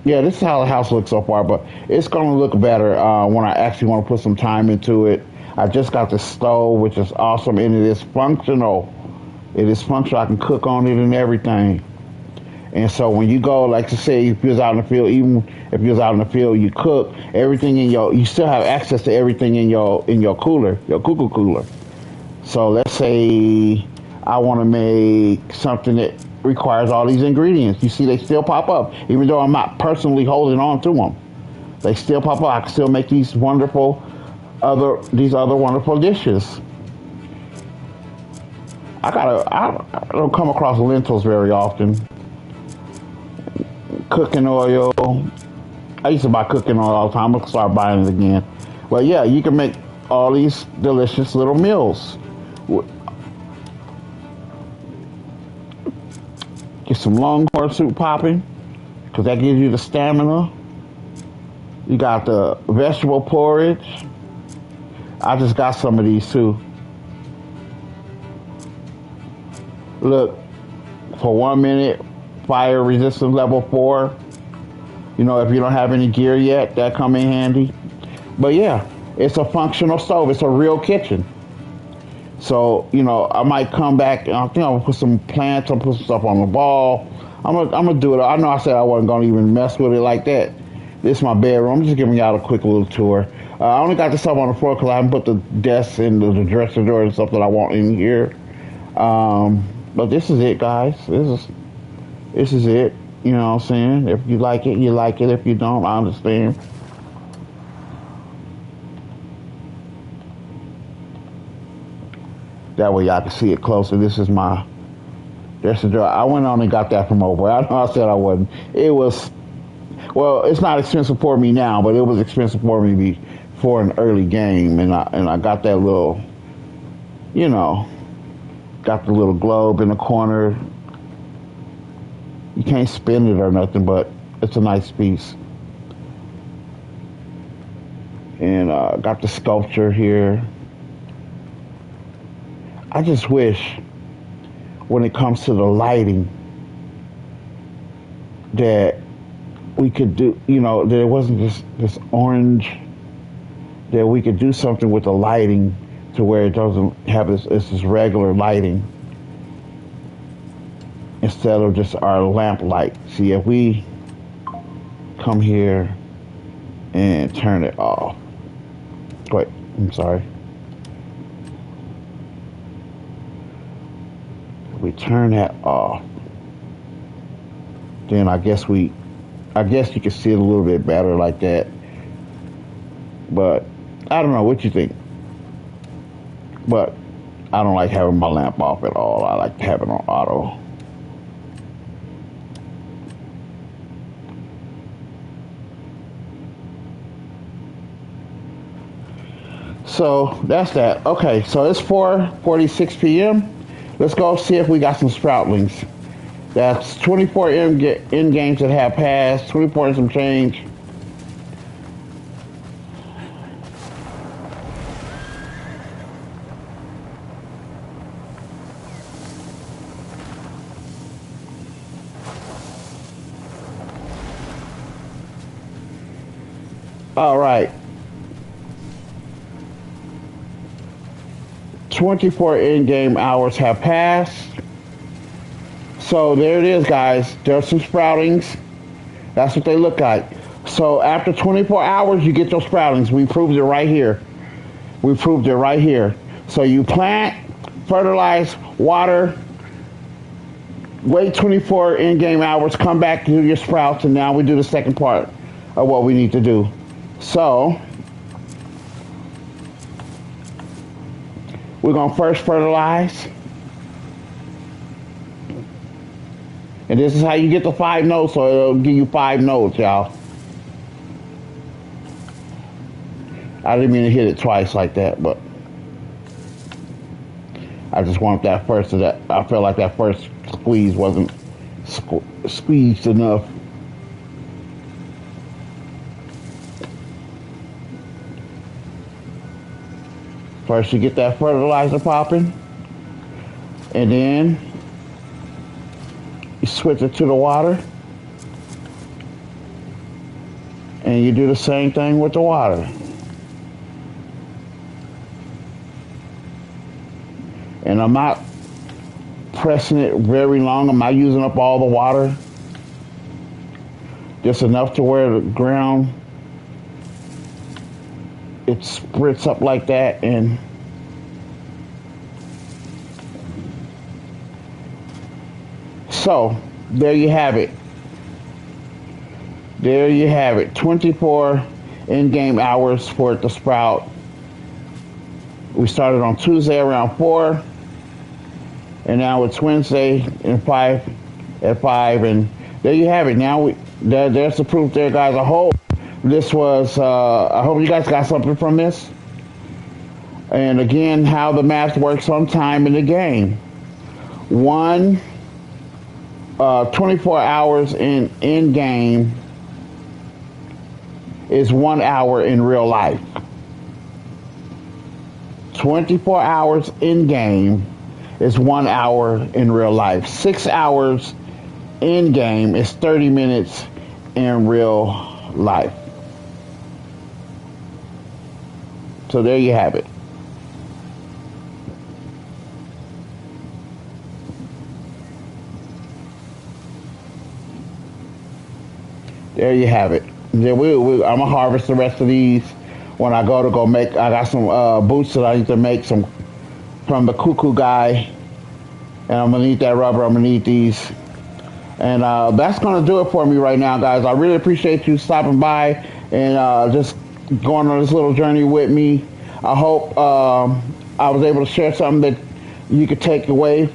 yeah, this is how the house looks so far, but it's going to look better when I actually want to put some time into it. I just got the stove, which is awesome, and it is functional. It is functional. I can cook on it and everything. And so when you go, like to say, if you was out in the field, even if you was out in the field, you cook everything you still have access to everything in your cooler, your cuckoo cooler. So let's say I want to make something that requires all these ingredients. You see, they still pop up, even though I'm not personally holding on to them. They still pop up. I can still make these other wonderful dishes. I don't come across lentils very often. Cooking oil. I used to buy cooking oil all the time. I'm gonna start buying it again. But yeah, you can make all these delicious little meals. Get some longhorn soup popping, because that gives you the stamina. You got the vegetable porridge. I just got some of these too. Look, for 1 minute, fire resistance level 4. You know, if you don't have any gear yet, that come in handy. But yeah, it's a functional stove. It's a real kitchen. So, you know, I might come back and I think I'm gonna put some plants, I'll put some stuff on the wall. I'm gonna do it. I know I said I wasn't gonna even mess with it like that. This is my bedroom. I'm just giving y'all a quick little tour. I only got the stuff on the floor because I haven't put the desk and the dresser drawer and stuff that I want in here. But this is it, guys. This is it. You know what I'm saying? If you like it, you like it. If you don't, I understand. That way y'all can see it closer. This is my dresser drawer. I went on and got that from over. I know I said I wasn't. It was, well, it's not expensive for me now, but it was expensive for me before an early game. And I got that little, you know, got the little globe in the corner. You can't spin it or nothing, but it's a nice piece. And got the sculpture here. I just wish, when it comes to the lighting, that we could do, you know, that it wasn't just this orange, that we could do something with the lighting to where it doesn't have this regular lighting instead of just our lamp light. See, if we come here and turn it off. Wait, I'm sorry. If we turn that off, then I guess you can see it a little bit better like that. But I don't know what you think. But I don't like having my lamp off at all. I like to have it on auto. So that's that. Okay, so it's 4:46 p.m. Let's go see if we got some sproutlings. That's 24 end games that have passed, 24 and some change. All right. 24 in-game hours have passed. So there it is, guys. There's some sproutings. That's what they look like. So after 24 hours, you get your sproutings. We proved it right here. We proved it right here. So you plant, fertilize, water, wait 24 in-game hours, come back, do your sprouts, and now we do the second part of what we need to do. So we're going to first fertilize. And this is how you get the 5 nodes, so it'll give you 5 nodes, y'all. I didn't mean to hit it twice like that, but I just wanted that first. I felt like that first squeeze wasn't squeezed enough. First, you get that fertilizer popping, and then you switch it to the water, and you do the same thing with the water. And I'm not pressing it very long. I'm not using up all the water. just enough to where the ground it spritz up like that, and so there you have it. There you have it. 24 in-game hours for it to sprout. We started on Tuesday around 4, and now it's Wednesday at 5, and there you have it. Now there's the proof there, guys. I hope this was. I hope you guys got something from this. And again, how the math works on time in the game. 24 hours in game is 1 hour in real life. 24 hours in game is 1 hour in real life. 6 hours in game is 30 minutes in real life. So there you have it. There you have it. Then I'm gonna harvest the rest of these when I go make. I got some boots that I need to make some from the cuckoo guy, and I'm gonna need that rubber. I'm gonna need these, and that's gonna do it for me right now, guys. I really appreciate you stopping by and just going on this little journey with me. I hope I was able to share something that you could take away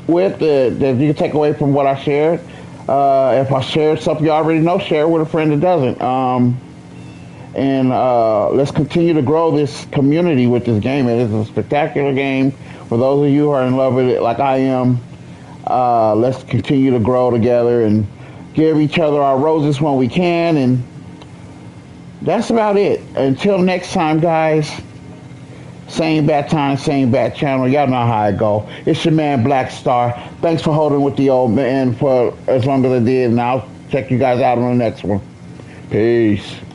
that you could take away from what I shared. If I shared something you already know, share it with a friend that doesn't. And let's continue to grow this community with this game. It is a spectacular game. For those of you who are in love with it like I am, let's continue to grow together and give each other our roses when we can. And that's about it. Until next time, guys. Same bat time, same bat channel. Y'all know how I go. It's your man, Black Star. Thanks for holding with the old man for as long as I did. And I'll check you guys out on the next one. Peace.